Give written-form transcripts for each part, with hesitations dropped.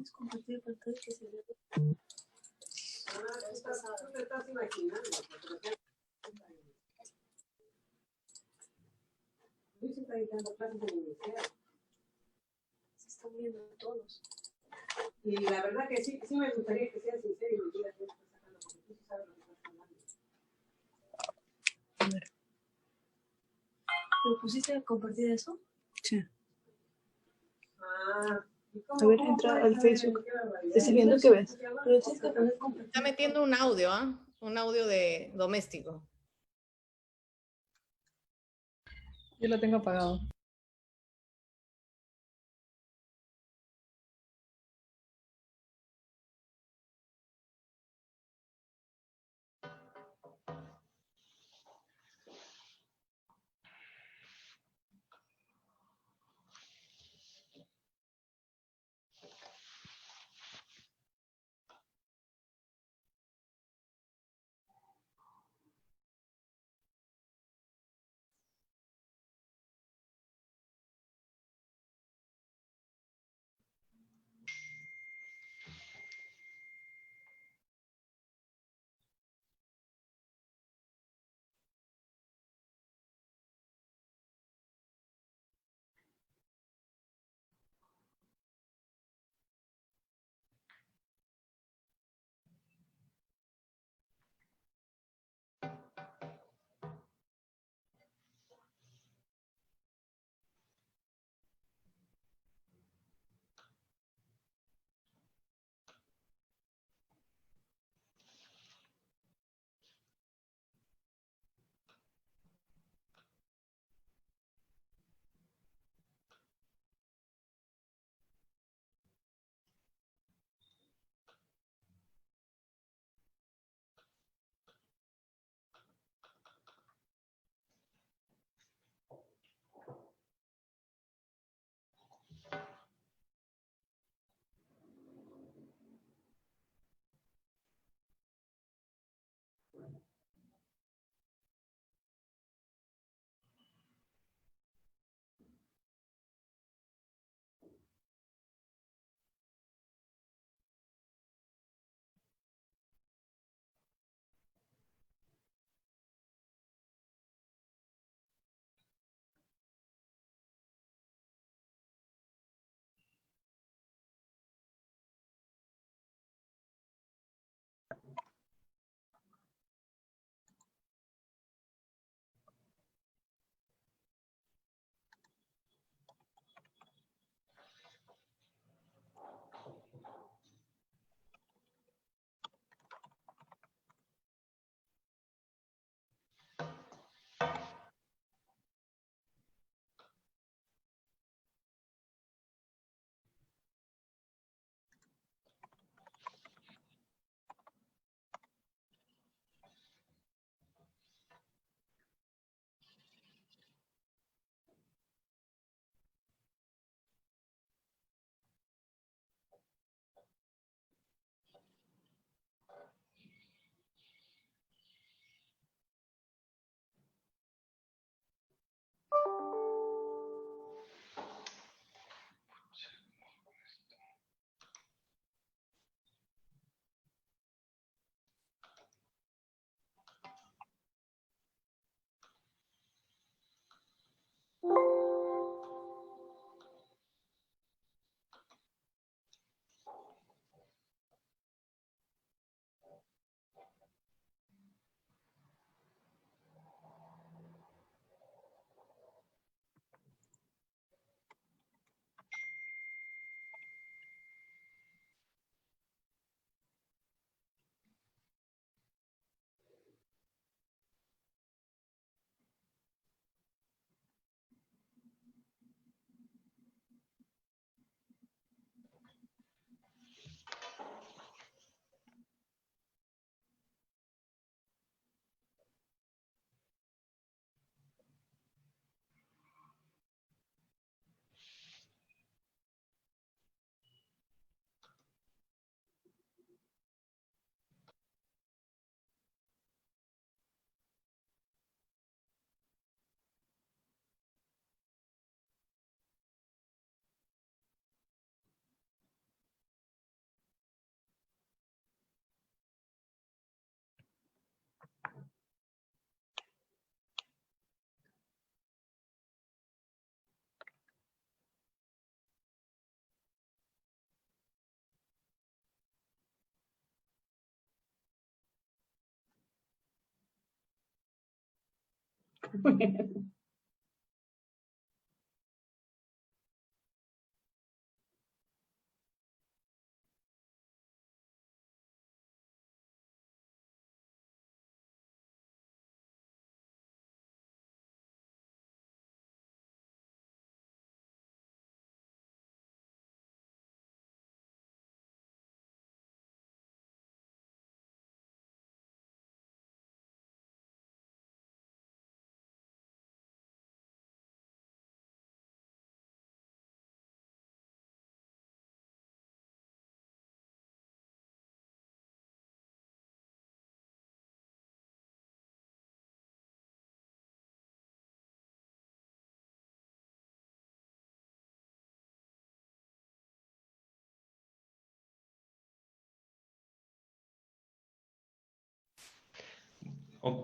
¿Puedes compartir pantalla que se ve? Tú te estás imaginando. Luis está dictando clases en la universidad. Se están viendo todos. Y la verdad que sí me gustaría que seas sincero y me digas qué estás sacando, porque tú sí sabes lo que estás hablando. A ver. ¿Lo pusiste a compartir eso? Sí. Ah, A ver, entra al Facebook. Estoy viendo que ves. Pero tienes que poner compartir. Está metiendo un audio, ¿ah? Un audio de doméstico. Yo lo tengo apagado.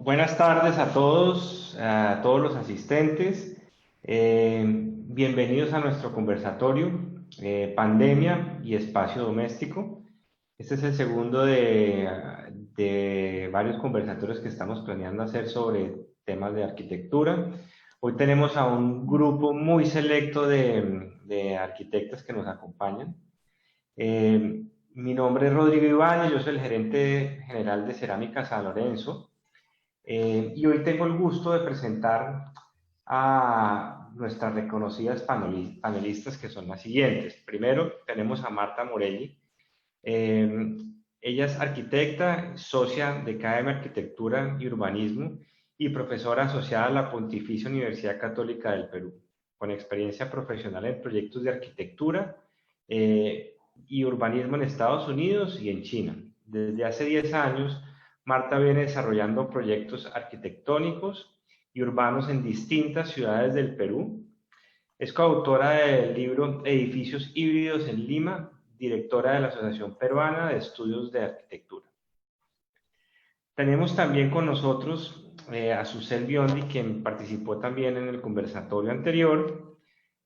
Buenas tardes a todos los asistentes. Bienvenidos a nuestro conversatorio, Pandemia y Espacio Doméstico. Este es el segundo de varios conversatorios que estamos planeando hacer sobre temas de arquitectura. Hoy tenemos a un grupo muy selecto de arquitectas que nos acompañan. Mi nombre es Rodrigo Ibáñez, yo soy el gerente general de Cerámica San Lorenzo. Y hoy tengo el gusto de presentar a nuestras reconocidas panelistas, que son las siguientes. Primero tenemos a Marta Morelli. Ella es arquitecta, socia de KM Arquitectura y Urbanismo y profesora asociada a la Pontificia Universidad Católica del Perú, con experiencia profesional en proyectos de arquitectura y urbanismo en Estados Unidos y en China. Desde hace 10 años, Marta viene desarrollando proyectos arquitectónicos y urbanos en distintas ciudades del Perú. Es coautora del libro Edificios Híbridos en Lima, directora de la Asociación Peruana de Estudios de Arquitectura. Tenemos también con nosotros a Susel Biondi, quien participó también en el conversatorio anterior.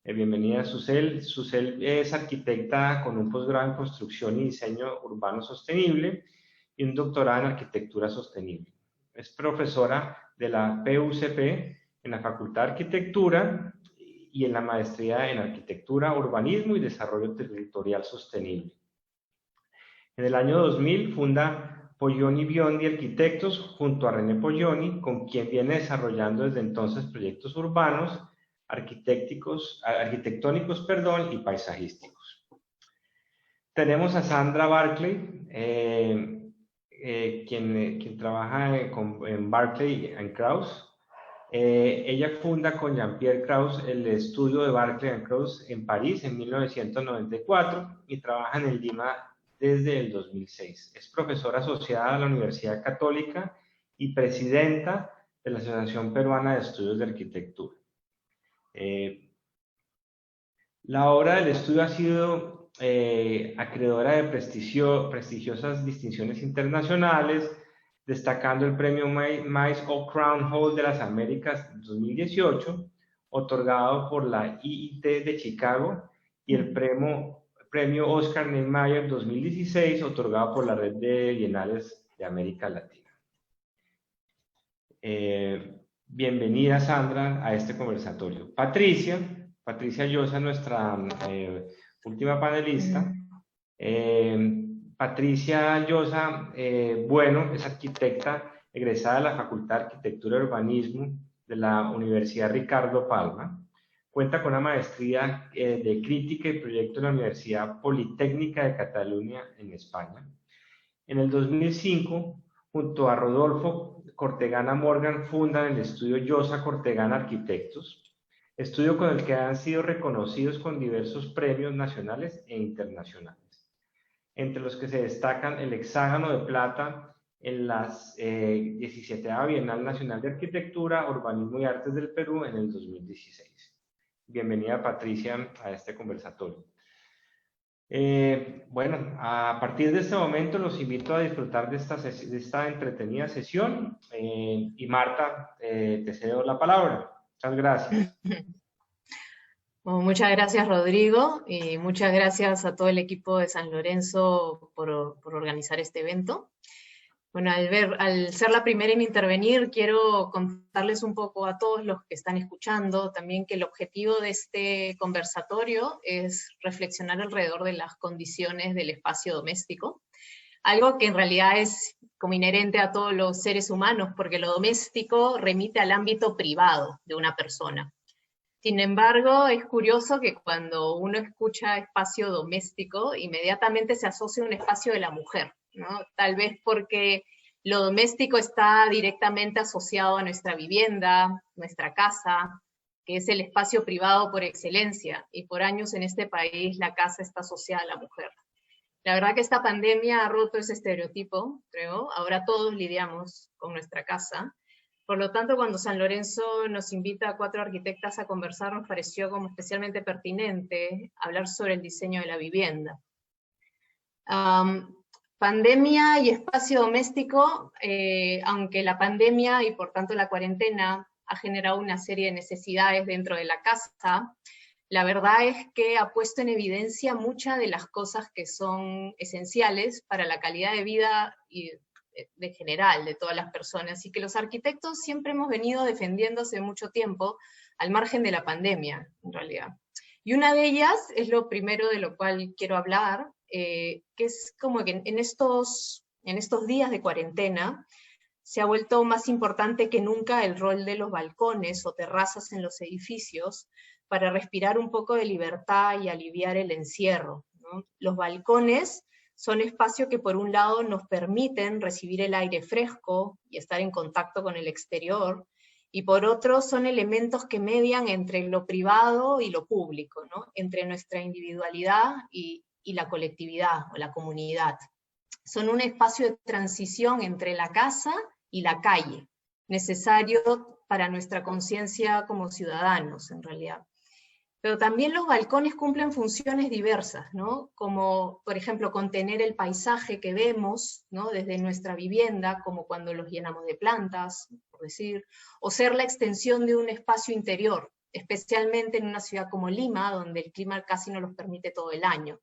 Bienvenida, Susel. Susel es arquitecta con un posgrado en Construcción y Diseño Urbano Sostenible y un doctorado en Arquitectura Sostenible. Es profesora de la PUCP en la Facultad de Arquitectura y en la Maestría en Arquitectura, Urbanismo y Desarrollo Territorial Sostenible. En el año 2000 funda Polloni Biondi Arquitectos junto a René Polloni, con quien viene desarrollando desde entonces proyectos urbanos, arquitectónicos y paisajísticos. Tenemos a Sandra Barclay, quien trabaja en Barclay & Krauss. Ella funda con Jean-Pierre Krauss el estudio de Barclay & Krauss en París en 1994 y trabaja en el Lima desde el 2006. Es profesora asociada a la Universidad Católica y presidenta de la Asociación Peruana de Estudios de Arquitectura. La obra del estudio ha sido acreedora de prestigiosas distinciones internacionales, destacando el premio Mice O Crown Hall de las Américas 2018, otorgado por la IIT de Chicago, y el premio Oscar Niemeyer 2016, otorgado por la Red de Bienales de América Latina. Bienvenida, Sandra, a este conversatorio. Patricia Llosa, nuestra última panelista. Patricia Llosa, es arquitecta egresada de la Facultad de Arquitectura y Urbanismo de la Universidad Ricardo Palma. Cuenta con una maestría de crítica y proyecto en la Universidad Politécnica de Cataluña en España. En el 2005, junto a Rodolfo Cortegana Morgan, fundan el estudio Llosa Cortegana Arquitectos, estudio con el que han sido reconocidos con diversos premios nacionales e internacionales, entre los que se destacan el Hexágono de Plata en la 17ª Bienal Nacional de Arquitectura, Urbanismo y Artes del Perú en el 2016. Bienvenida, Patricia, a este conversatorio. Bueno, a partir de este momento los invito a disfrutar de esta entretenida sesión y Marta, te cedo la palabra. Muchas gracias. Bueno, muchas gracias, Rodrigo, y muchas gracias a todo el equipo de San Lorenzo por organizar este evento. Bueno, al ser la primera en intervenir, quiero contarles un poco a todos los que están escuchando también que el objetivo de este conversatorio es reflexionar alrededor de las condiciones del espacio doméstico, algo que en realidad es como inherente a todos los seres humanos, porque lo doméstico remite al ámbito privado de una persona. Sin embargo, es curioso que cuando uno escucha espacio doméstico, inmediatamente se asocia a un espacio de la mujer, ¿no? Tal vez porque lo doméstico está directamente asociado a nuestra vivienda, nuestra casa, que es el espacio privado por excelencia, y por años en este país la casa está asociada a la mujer. La verdad que esta pandemia ha roto ese estereotipo, creo. Ahora todos lidiamos con nuestra casa. Por lo tanto, cuando San Lorenzo nos invita a 4 arquitectas a conversar, nos pareció como especialmente pertinente hablar sobre el diseño de la vivienda. Pandemia y espacio doméstico, aunque la pandemia y por tanto la cuarentena ha generado una serie de necesidades dentro de la casa, la verdad es que ha puesto en evidencia muchas de las cosas que son esenciales para la calidad de vida y de general de todas las personas, y que los arquitectos siempre hemos venido defendiendo hace mucho tiempo, al margen de la pandemia, en realidad. Y una de ellas es lo primero de lo cual quiero hablar, que es como que en estos días de cuarentena se ha vuelto más importante que nunca el rol de los balcones o terrazas en los edificios para respirar un poco de libertad y aliviar el encierro, ¿no? Los balcones son espacios que por un lado nos permiten recibir el aire fresco y estar en contacto con el exterior, y por otro son elementos que median entre lo privado y lo público, ¿no? Entre nuestra individualidad y la colectividad o la comunidad. Son un espacio de transición entre la casa y la calle, necesario para nuestra conciencia como ciudadanos, en realidad. Pero también los balcones cumplen funciones diversas, ¿no? Como, por ejemplo, contener el paisaje que vemos, ¿no? Desde nuestra vivienda, como cuando los llenamos de plantas, por decir, o ser la extensión de un espacio interior, especialmente en una ciudad como Lima, donde el clima casi no los permite todo el año.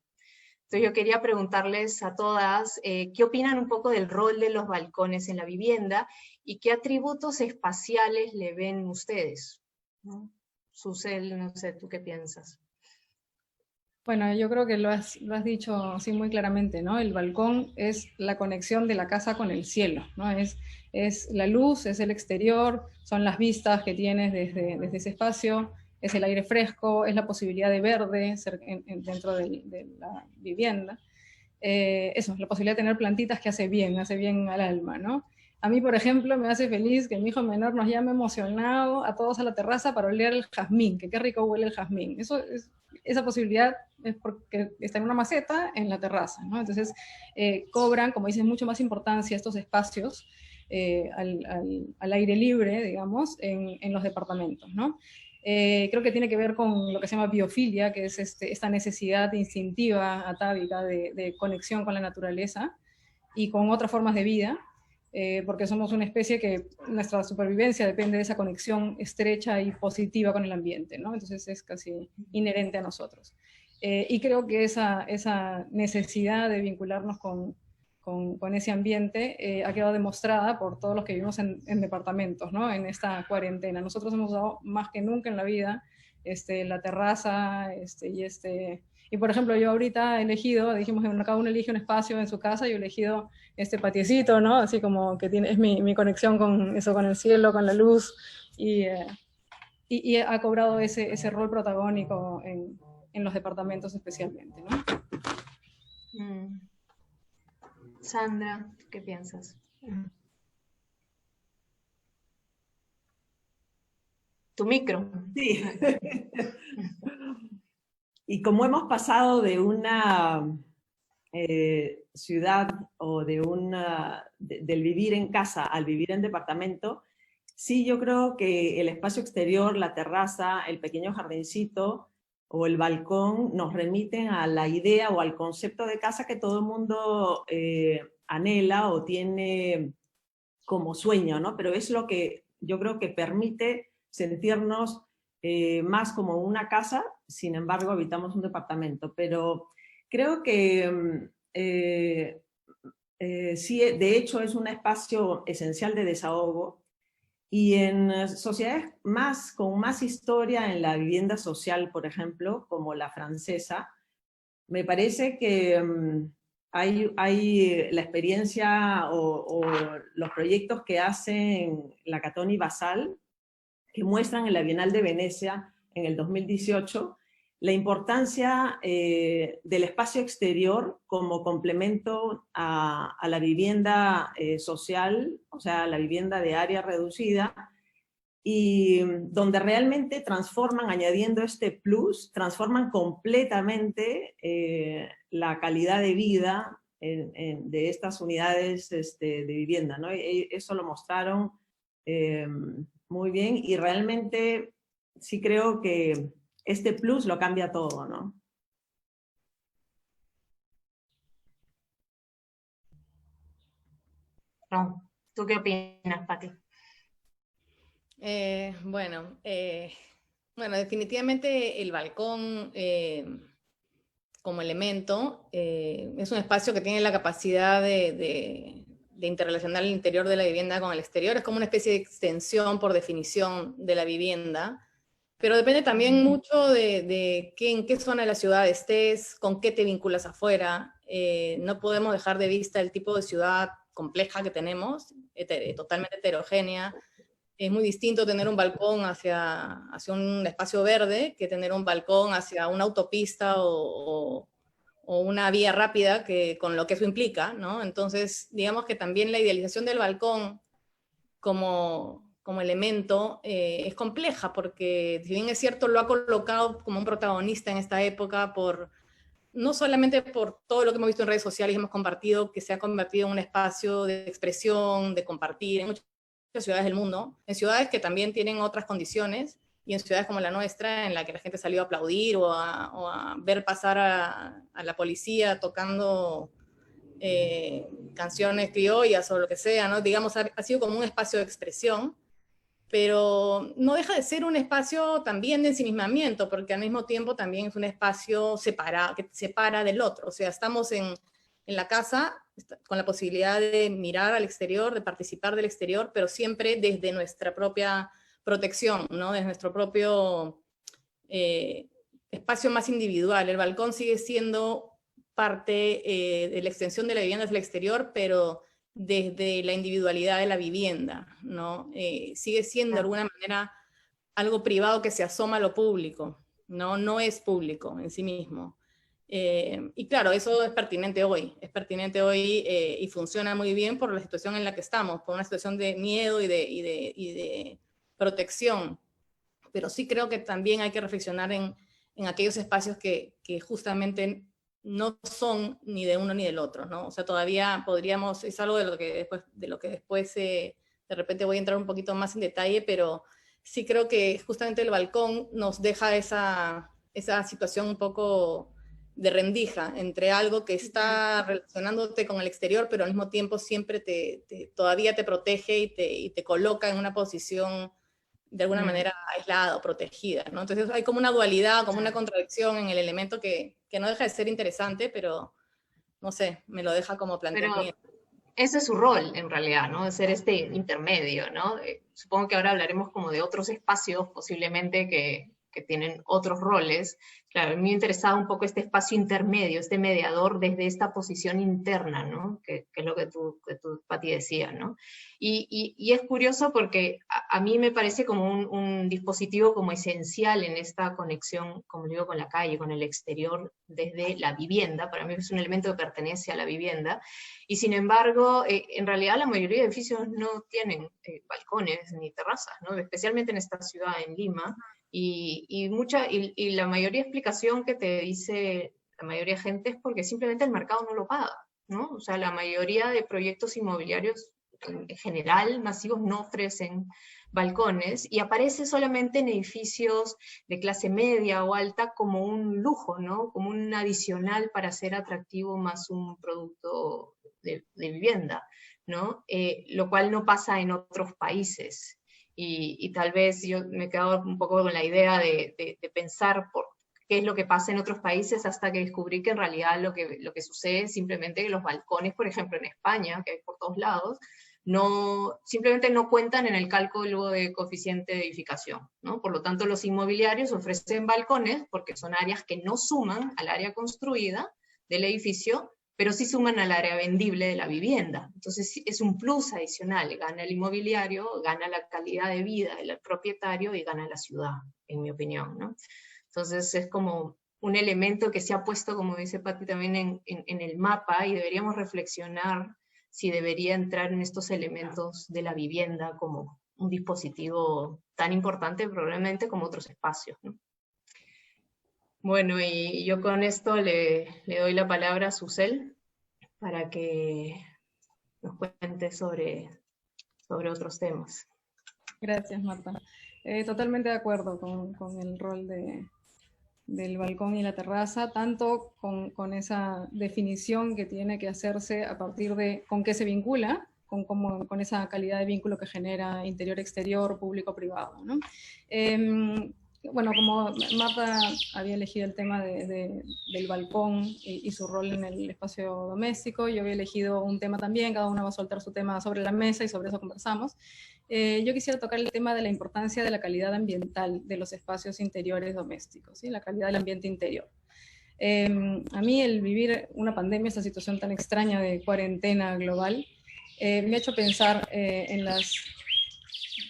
Entonces yo quería preguntarles a todas, ¿qué opinan un poco del rol de los balcones en la vivienda y qué atributos espaciales le ven ustedes, ¿no? Susel, no sé, ¿tú qué piensas? Bueno, yo creo que lo has dicho así muy claramente, ¿no? El balcón es la conexión de la casa con el cielo, ¿no? Es la luz, es el exterior, son las vistas que tienes desde ese espacio, es el aire fresco, es la posibilidad de verde dentro de la vivienda. Eso, la posibilidad de tener plantitas que hace bien al alma, ¿no? A mí, por ejemplo, me hace feliz que mi hijo menor nos llame emocionado a todos a la terraza para oler el jazmín, que qué rico huele el jazmín. Esa posibilidad es porque está en una maceta en la terraza, ¿no? Entonces, cobran, como dices, mucho más importancia estos espacios al aire libre, digamos, en los departamentos, ¿no? Creo que tiene que ver con lo que se llama biofilia, que es esta necesidad instintiva, atávica, de conexión con la naturaleza y con otras formas de vida, porque somos una especie que nuestra supervivencia depende de esa conexión estrecha y positiva con el ambiente, ¿no? Entonces es casi inherente a nosotros. Y creo que esa necesidad de vincularnos con ese ambiente ha quedado demostrada por todos los que vivimos en departamentos, ¿no? En esta cuarentena. Nosotros hemos usado más que nunca en la vida la terraza y por ejemplo yo ahorita he elegido, dijimos que cada uno elige un espacio en su casa, yo he elegido este patiecito, ¿no? Así como que es mi conexión con eso, con el cielo, con la luz, y ha cobrado ese rol protagónico en los departamentos especialmente, ¿no? Sandra, ¿qué piensas? Tu micro. Sí. Y como hemos pasado de una ciudad o del vivir en casa al vivir en departamento, sí, yo creo que el espacio exterior, la terraza, el pequeño jardincito o el balcón nos remiten a la idea o al concepto de casa que todo el mundo anhela o tiene como sueño, ¿no? Pero es lo que yo creo que permite sentirnos más como una casa, sin embargo habitamos un departamento. Pero creo que sí, de hecho es un espacio esencial de desahogo, y en sociedades con más historia en la vivienda social, por ejemplo, como la francesa, me parece que hay la experiencia o los proyectos que hacen Lacaton y Basal, que muestran en la Bienal de Venecia en el 2018 la importancia del espacio exterior como complemento a la vivienda social, o sea, la vivienda de área reducida, y donde realmente transforman, añadiendo este plus, transforman completamente la calidad de vida de estas unidades de vivienda, ¿no? Eso lo mostraron muy bien, y realmente sí creo que este plus lo cambia todo, ¿no? No, ¿tú qué opinas, Pati? Bueno, definitivamente el balcón como elemento es un espacio que tiene la capacidad de interrelacionar el interior de la vivienda con el exterior. Es como una especie de extensión, por definición, de la vivienda. Pero depende también mucho de en qué zona de la ciudad estés, con qué te vinculas afuera. No podemos dejar de vista el tipo de ciudad compleja que tenemos, totalmente heterogénea. Es muy distinto tener un balcón hacia un espacio verde que tener un balcón hacia una autopista o una vía rápida, con lo que eso implica, ¿no? Entonces, digamos que también la idealización del balcón como elemento es compleja, porque si bien es cierto, lo ha colocado como un protagonista en esta época no solamente por todo lo que hemos visto en redes sociales y hemos compartido, que se ha convertido en un espacio de expresión, de compartir en muchas ciudades del mundo, en ciudades que también tienen otras condiciones, y en ciudades como la nuestra, en la que la gente salió a aplaudir o a ver pasar a la policía tocando canciones criollas o lo que sea, ¿no? Digamos, ha sido como un espacio de expresión, pero no deja de ser un espacio también de ensimismamiento, porque al mismo tiempo también es un espacio que separa del otro. O sea, estamos en la casa con la posibilidad de mirar al exterior, de participar del exterior, pero siempre desde nuestra propia protección, ¿no? Desde nuestro propio espacio más individual. El balcón sigue siendo parte de la extensión de la vivienda hacia el exterior, pero desde la individualidad de la vivienda, ¿no? Sigue siendo de alguna manera algo privado que se asoma a lo público, ¿no? No es público en sí mismo. Y claro, eso es pertinente hoy y funciona muy bien por la situación en la que estamos, por una situación de miedo y de protección. Pero sí creo que también hay que reflexionar en aquellos espacios que justamente no son ni de uno ni del otro, ¿no? O sea, todavía podríamos, es algo de lo que después de repente voy a entrar un poquito más en detalle, pero sí creo que justamente el balcón nos deja esa situación un poco de rendija entre algo que está relacionándote con el exterior, pero al mismo tiempo siempre todavía te protege y te coloca en una posición de alguna manera aislada o protegida, ¿no? Entonces hay como una dualidad, como una contradicción en el elemento que no deja de ser interesante, pero no sé, me lo deja como planteamiento. Pero ese es su rol, en realidad, ¿no? De ser este intermedio, ¿no? Supongo que ahora hablaremos como de otros espacios, posiblemente, que tienen otros roles. Claro, me interesaba un poco este espacio intermedio, este mediador desde esta posición interna, ¿no? Que es lo que tú Pati, decías, ¿no? Y es curioso porque a mí me parece como un dispositivo como esencial en esta conexión, como digo, con la calle, con el exterior, desde la vivienda. Para mí es un elemento que pertenece a la vivienda. Y sin embargo, en realidad la mayoría de edificios no tienen balcones ni terrazas, ¿no? Especialmente en esta ciudad, en Lima. Y la mayoría de explicación que te dice la mayoría de gente es porque simplemente el mercado no lo paga, ¿no? O sea, la mayoría de proyectos inmobiliarios en general masivos no ofrecen balcones y aparece solamente en edificios de clase media o alta como un lujo, ¿no? Como un adicional para hacer atractivo más un producto de vivienda, ¿no? Lo cual no pasa en otros países. Y tal vez yo me quedo un poco con la idea de pensar qué es lo que pasa en otros países, hasta que descubrí que en realidad lo que sucede es simplemente que los balcones, por ejemplo en España, que hay por todos lados, simplemente no cuentan en el cálculo de coeficiente de edificación, ¿no? Por lo tanto, los inmobiliarios ofrecen balcones porque son áreas que no suman al área construida del edificio, pero sí suman al área vendible de la vivienda. Entonces es un plus adicional, gana el inmobiliario, gana la calidad de vida del propietario y gana la ciudad, en mi opinión, ¿no? Entonces es como un elemento que se ha puesto, como dice Pati, también en el mapa, y deberíamos reflexionar si debería entrar en estos elementos de la vivienda como un dispositivo tan importante probablemente como otros espacios, ¿no? Bueno, y yo con esto le doy la palabra a Susel para que nos cuente sobre otros temas. Gracias, Marta. Totalmente de acuerdo con el rol del balcón y la terraza, tanto con esa definición que tiene que hacerse a partir de con qué se vincula, con esa calidad de vínculo que genera interior-exterior, público-privado, ¿no? Bueno, como Marta había elegido el tema del balcón y su rol en el espacio doméstico, yo había elegido un tema también, cada uno va a soltar su tema sobre la mesa y sobre eso conversamos. Yo quisiera tocar el tema de la importancia de la calidad ambiental de los espacios interiores domésticos, ¿sí? La calidad del ambiente interior. A mí el vivir una pandemia, esta situación tan extraña de cuarentena global, me ha hecho pensar en las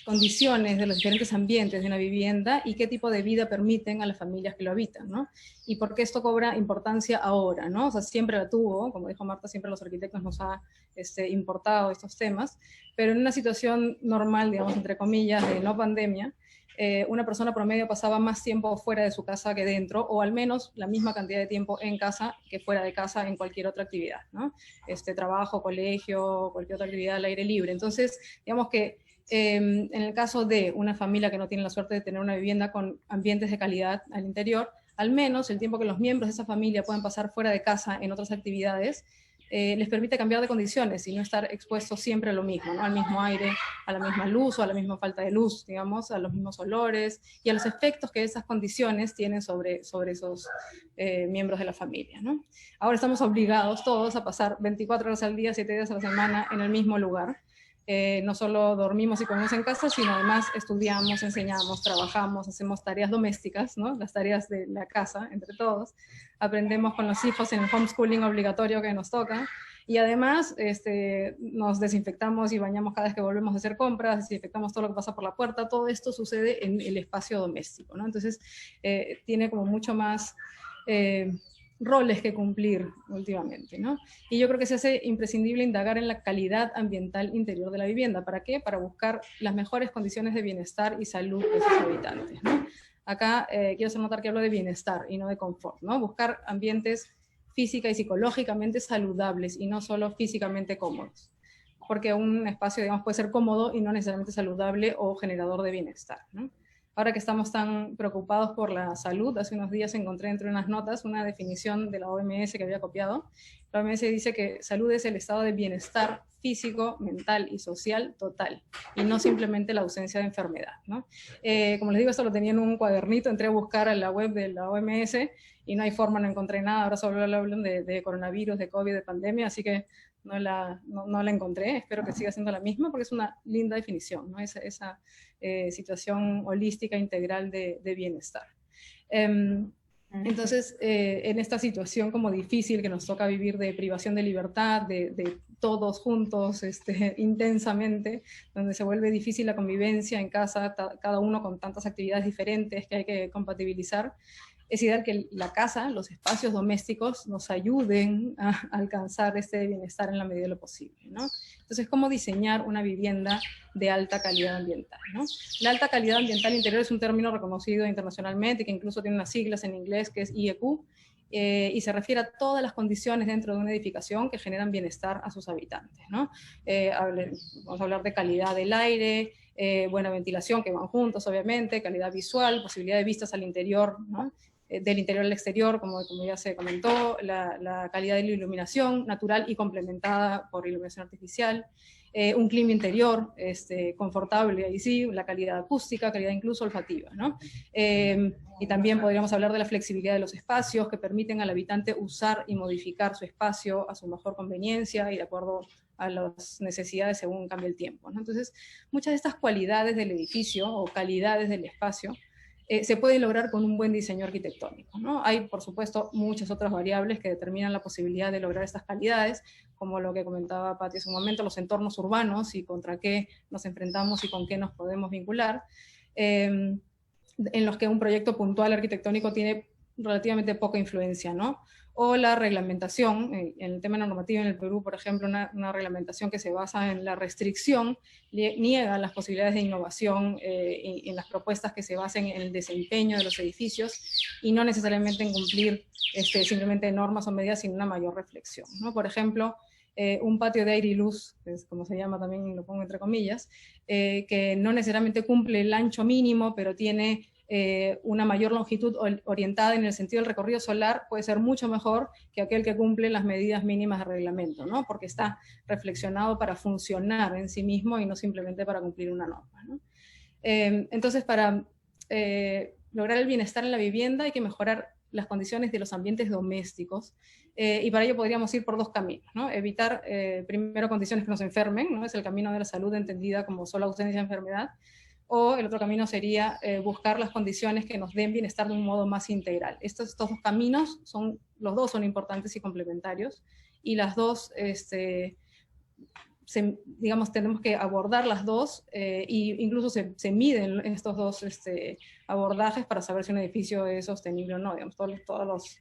condiciones de los diferentes ambientes de una vivienda y qué tipo de vida permiten a las familias que lo habitan, ¿no? Y por qué esto cobra importancia ahora, ¿no? O sea, siempre la tuvo, como dijo Marta, siempre los arquitectos nos ha importado estos temas, pero en una situación normal, digamos, entre comillas, de no pandemia, una persona promedio pasaba más tiempo fuera de su casa que dentro, o al menos la misma cantidad de tiempo en casa que fuera de casa en cualquier otra actividad, ¿no? Trabajo, colegio, cualquier otra actividad al aire libre. Entonces, digamos que en el caso de una familia que no tiene la suerte de tener una vivienda con ambientes de calidad al interior, al menos el tiempo que los miembros de esa familia puedan pasar fuera de casa en otras actividades, les permite cambiar de condiciones y no estar expuestos siempre a lo mismo, ¿no? Al mismo aire, a la misma luz o a la misma falta de luz, digamos, a los mismos olores y a los efectos que esas condiciones tienen sobre esos miembros de la familia, ¿no? Ahora estamos obligados todos a pasar 24 horas al día, 7 días a la semana en el mismo lugar. No solo dormimos y comemos en casa, sino además estudiamos, enseñamos, trabajamos, hacemos tareas domésticas, ¿no? Las tareas de la casa, entre todos. Aprendemos con los hijos en el homeschooling obligatorio que nos toca. Y además nos desinfectamos y bañamos cada vez que volvemos a hacer compras, desinfectamos todo lo que pasa por la puerta. Todo esto sucede en el espacio doméstico, ¿no? Entonces, tiene como mucho más roles que cumplir últimamente, ¿no? Y yo creo que se hace imprescindible indagar en la calidad ambiental interior de la vivienda. ¿Para qué? Para buscar las mejores condiciones de bienestar y salud de sus habitantes, ¿no? Acá quiero hacer notar que hablo de bienestar y no de confort, ¿no? Buscar ambientes física y psicológicamente saludables y no solo físicamente cómodos. Porque un espacio, digamos, puede ser cómodo y no necesariamente saludable o generador de bienestar, ¿no? Ahora que estamos tan preocupados por la salud, hace unos días encontré entre unas notas una definición de la OMS que había copiado. La OMS dice que salud es el estado de bienestar físico, mental y social total, y no simplemente la ausencia de enfermedad, ¿no? Como les digo, esto lo tenía en un cuadernito, entré a buscar en la web de la OMS y no hay forma, no encontré nada. Ahora solo hablan de coronavirus, de COVID, de pandemia, así que no la encontré. Espero que siga siendo la misma porque es una linda definición, ¿no? Esa situación holística integral de bienestar. Entonces, en esta situación como difícil que nos toca vivir de privación de libertad, de todos juntos intensamente, donde se vuelve difícil la convivencia en casa, cada uno con tantas actividades diferentes que hay que compatibilizar, es ideal que la casa, los espacios domésticos nos ayuden a alcanzar este bienestar en la medida de lo posible, ¿no? Entonces, ¿cómo diseñar una vivienda de alta calidad ambiental, ¿no? La alta calidad ambiental interior es un término reconocido internacionalmente, que incluso tiene unas siglas en inglés, que es IEQ, y se refiere a todas las condiciones dentro de una edificación que generan bienestar a sus habitantes, ¿no? Vamos a hablar de calidad del aire, buena ventilación, que van juntos, obviamente, calidad visual, posibilidad de vistas al interior, ¿no? Del interior al exterior, como ya se comentó, la calidad de la iluminación natural y complementada por iluminación artificial, un clima interior confortable, ahí sí, la calidad acústica, calidad incluso olfativa, ¿no? Y también podríamos hablar de la flexibilidad de los espacios que permiten al habitante usar y modificar su espacio a su mejor conveniencia y de acuerdo a las necesidades según cambie el tiempo, ¿no? Entonces, muchas de estas cualidades del edificio o calidades del espacio se puede lograr con un buen diseño arquitectónico, ¿no? Hay, por supuesto, muchas otras variables que determinan la posibilidad de lograr estas calidades, como lo que comentaba Pati hace un momento, los entornos urbanos y contra qué nos enfrentamos y con qué nos podemos vincular, en los que un proyecto puntual arquitectónico tiene relativamente poca influencia, ¿no? O la reglamentación, en el tema normativo en el Perú, por ejemplo, una reglamentación que se basa en la restricción, niega las posibilidades de innovación en las propuestas que se basen en el desempeño de los edificios y no necesariamente en cumplir simplemente normas o medidas, sino una mayor reflexión, ¿no? Por ejemplo, un patio de aire y luz, que es como se llama también, lo pongo entre comillas, que no necesariamente cumple el ancho mínimo, pero tiene una mayor longitud orientada en el sentido del recorrido solar, puede ser mucho mejor que aquel que cumple las medidas mínimas de reglamento, ¿no? Porque está reflexionado para funcionar en sí mismo y no simplemente para cumplir una norma, ¿no? Entonces, para lograr el bienestar en la vivienda hay que mejorar las condiciones de los ambientes domésticos, y para ello podríamos ir por dos caminos, ¿no? Evitar primero condiciones que nos enfermen, ¿no? Es el camino de la salud entendida como solo ausencia de enfermedad, o el otro camino sería buscar las condiciones que nos den bienestar de un modo más integral. Estos dos caminos, los dos son importantes y complementarios, y las dos, digamos, tenemos que abordar las dos, e incluso se miden estos dos abordajes para saber si un edificio es sostenible o no. Digamos, todos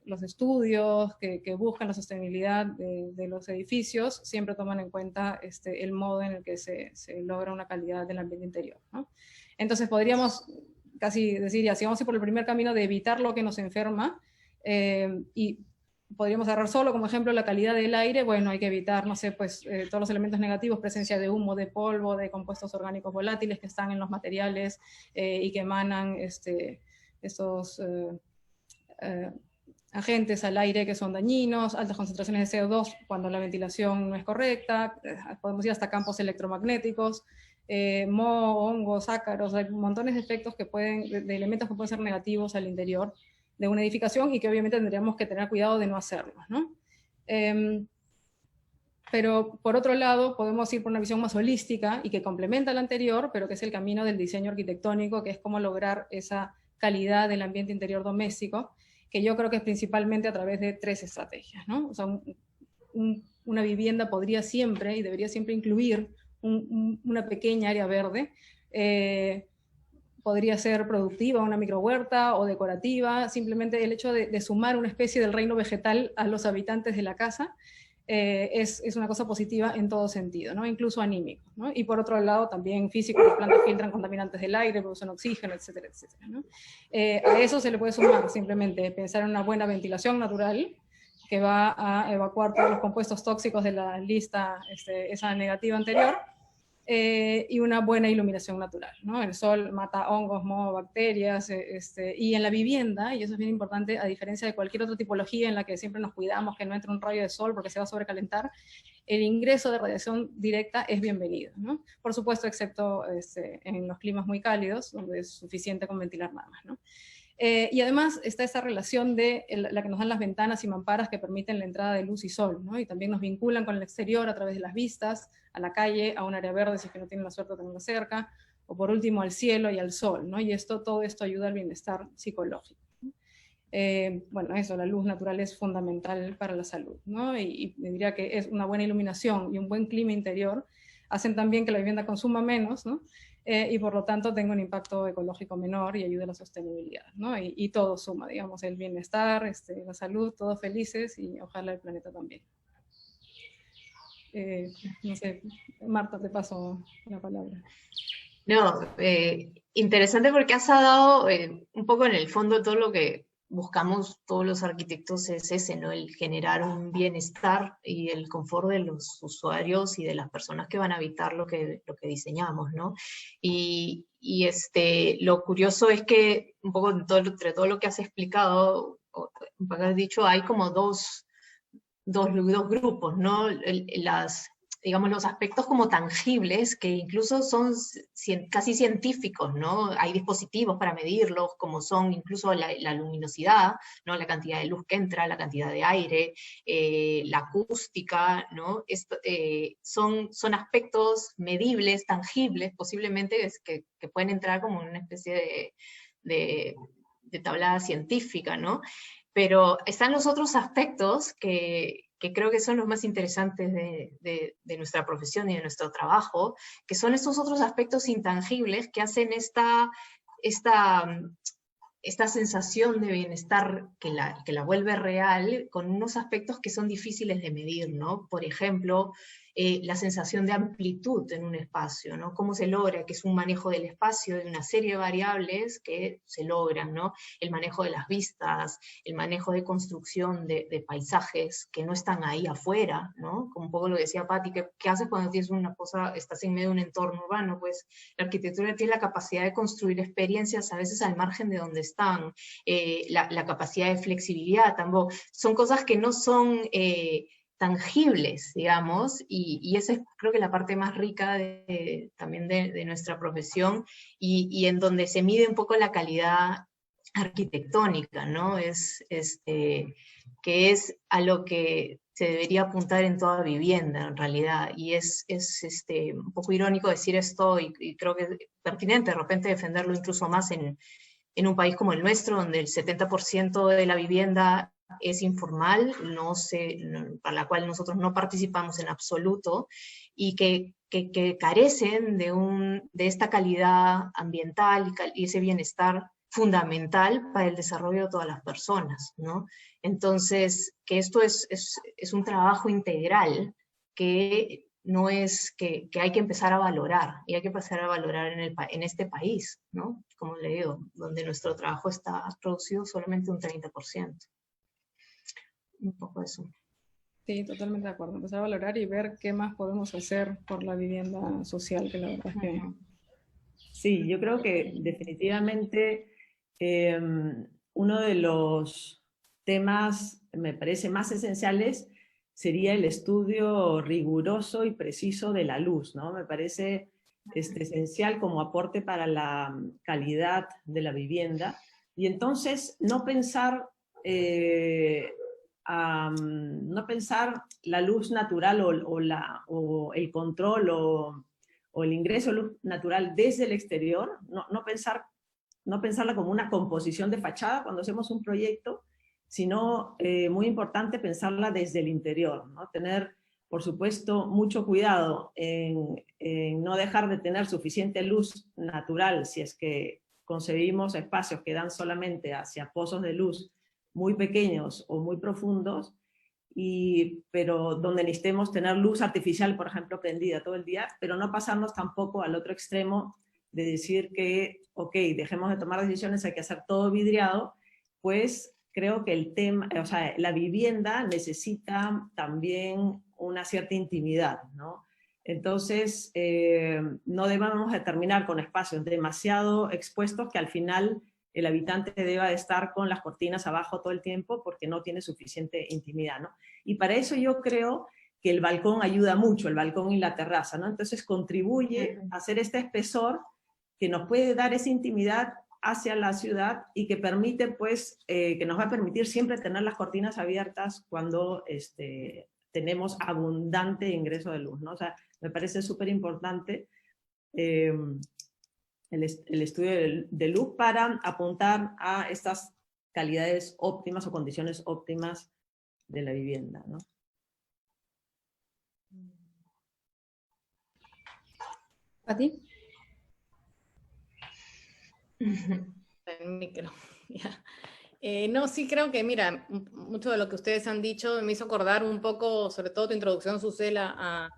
los estudios que buscan la sostenibilidad de los edificios siempre toman en cuenta el modo en el que se logra una calidad del ambiente interior, ¿no? Entonces podríamos casi decir, ya, si vamos a ir por el primer camino de evitar lo que nos enferma, y podríamos agarrar solo como ejemplo la calidad del aire, bueno, hay que evitar, no sé, pues todos los elementos negativos, presencia de humo, de polvo, de compuestos orgánicos volátiles que están en los materiales y que emanan estos agentes al aire que son dañinos, altas concentraciones de CO2 cuando la ventilación no es correcta, podemos ir hasta campos electromagnéticos, moho, hongos, ácaros, hay montones de efectos de elementos que pueden ser negativos al interior de una edificación y que obviamente tendríamos que tener cuidado de no hacerlo, ¿no? Pero por otro lado podemos ir por una visión más holística y que complementa la anterior, pero que es el camino del diseño arquitectónico, que es cómo lograr esa calidad del ambiente interior doméstico, que yo creo que es principalmente a través de tres estrategias, ¿no? O sea, una vivienda podría siempre y debería siempre incluir una pequeña área verde, podría ser productiva, una microhuerta o decorativa, simplemente el hecho de sumar una especie del reino vegetal a los habitantes de la casa es una cosa positiva en todo sentido, ¿no? Incluso anímico, ¿no? Y por otro lado también físico, las plantas filtran contaminantes del aire, producen oxígeno, etcétera, etcétera, ¿no? A eso se le puede sumar simplemente pensar en una buena ventilación natural que va a evacuar todos los compuestos tóxicos de la lista, esa negativa anterior, y una buena iluminación natural, ¿no? El sol mata hongos, moho, bacterias, y en la vivienda, y eso es bien importante, a diferencia de cualquier otra tipología en la que siempre nos cuidamos que no entre un rayo de sol porque se va a sobrecalentar, el ingreso de radiación directa es bienvenido, ¿no? Por supuesto, excepto en los climas muy cálidos, donde es suficiente con ventilar nada más, ¿no? Y además está esa relación de la que nos dan las ventanas y mamparas que permiten la entrada de luz y sol, ¿no? Y también nos vinculan con el exterior a través de las vistas, a la calle, a un área verde si es que no tienen la suerte de tenerla cerca, o por último al cielo y al sol, ¿no? Y todo esto ayuda al bienestar psicológico, ¿no? Bueno, eso, la luz natural es fundamental para la salud, ¿no? Y me diría que es una buena iluminación y un buen clima interior hacen también que la vivienda consuma menos, ¿no? Y por lo tanto tenga un impacto ecológico menor y ayuda a la sostenibilidad, ¿no? Y todo suma, digamos, el bienestar, la salud, todos felices y ojalá el planeta también. No sé, Marta, te paso la palabra. No, interesante porque has dado un poco en el fondo todo lo que buscamos todos los arquitectos es ese, ¿no? El generar un bienestar y el confort de los usuarios y de las personas que van a habitar lo que diseñamos, ¿no? Y lo curioso es que un poco entre todo lo que has explicado, o has dicho, hay como dos dos grupos, ¿no? Digamos, los aspectos como tangibles, que incluso son casi científicos, ¿no? Hay dispositivos para medirlos, como son incluso la luminosidad, ¿no? La cantidad de luz que entra, la cantidad de aire, la acústica, ¿no? Son aspectos medibles, tangibles, posiblemente, que pueden entrar como en una especie de tabla científica, ¿no? Pero están los otros aspectos que creo que son los más interesantes de nuestra profesión y de nuestro trabajo, que son estos otros aspectos intangibles que hacen esta sensación de bienestar que la vuelve real, con unos aspectos que son difíciles de medir, ¿no? Por ejemplo, la sensación de amplitud en un espacio, ¿no? Cómo se logra, que es un manejo del espacio, de una serie de variables que se logran, ¿no? El manejo de las vistas, el manejo de construcción de paisajes que no están ahí afuera, ¿no? Como un poco lo decía Patti, ¿qué haces cuando tienes una cosa, estás en medio de un entorno urbano? Pues la arquitectura tiene la capacidad de construir experiencias a veces al margen de donde están, la capacidad de flexibilidad tampoco, son cosas que no son tangibles, digamos, y esa es creo que la parte más rica también de nuestra profesión, y en donde se mide un poco la calidad arquitectónica, ¿no? Que es a lo que se debería apuntar en toda vivienda, en realidad, y es un poco irónico decir esto, y creo que es pertinente de repente defenderlo incluso más en un país como el nuestro, donde el 70% de la vivienda es informal, para la cual nosotros no participamos en absoluto, y que carecen de esta calidad ambiental y ese bienestar fundamental para el desarrollo de todas las personas, ¿no? Entonces, que esto es un trabajo integral que no es que hay que empezar a valorar, y hay que empezar a valorar en este país, ¿no? Como le digo, donde nuestro trabajo está producido solamente un 30%. Un poco eso. Sí, totalmente de acuerdo. Empezar a valorar y ver qué más podemos hacer por la vivienda social, que la verdad es que... Sí, yo creo que definitivamente uno de los temas, me parece, más esenciales sería el estudio riguroso y preciso de la luz, ¿no? Me parece esencial como aporte para la calidad de la vivienda. Y entonces no pensar la luz natural o el control o el ingreso de luz natural desde el exterior, no pensarla como una composición de fachada cuando hacemos un proyecto, sino muy importante pensarla desde el interior, ¿no? Tener, por supuesto, mucho cuidado en no dejar de tener suficiente luz natural si es que concebimos espacios que dan solamente hacia pozos de luz muy pequeños o muy profundos, pero donde necesitemos tener luz artificial, por ejemplo, prendida todo el día, pero no pasarnos tampoco al otro extremo de decir que, ok, dejemos de tomar decisiones, hay que hacer todo vidriado, pues creo que el tema, o sea, la vivienda necesita también una cierta intimidad, ¿no? Entonces, no debemos de terminar con espacios demasiado expuestos que al final el habitante deba de estar con las cortinas abajo todo el tiempo porque no tiene suficiente intimidad, ¿no? Y para eso yo creo que el balcón ayuda mucho, el balcón y la terraza, ¿no? Entonces contribuye a hacer este espesor que nos puede dar esa intimidad hacia la ciudad y que permite, pues, que nos va a permitir siempre tener las cortinas abiertas cuando tenemos abundante ingreso de luz, ¿no? O sea, me parece súper importante el estudio de luz para apuntar a estas calidades óptimas o condiciones óptimas de la vivienda, ¿no? ¿Pati? El micro, ya. No, sí creo que, mira, mucho de lo que ustedes han dicho me hizo acordar un poco, sobre todo tu introducción, Susela,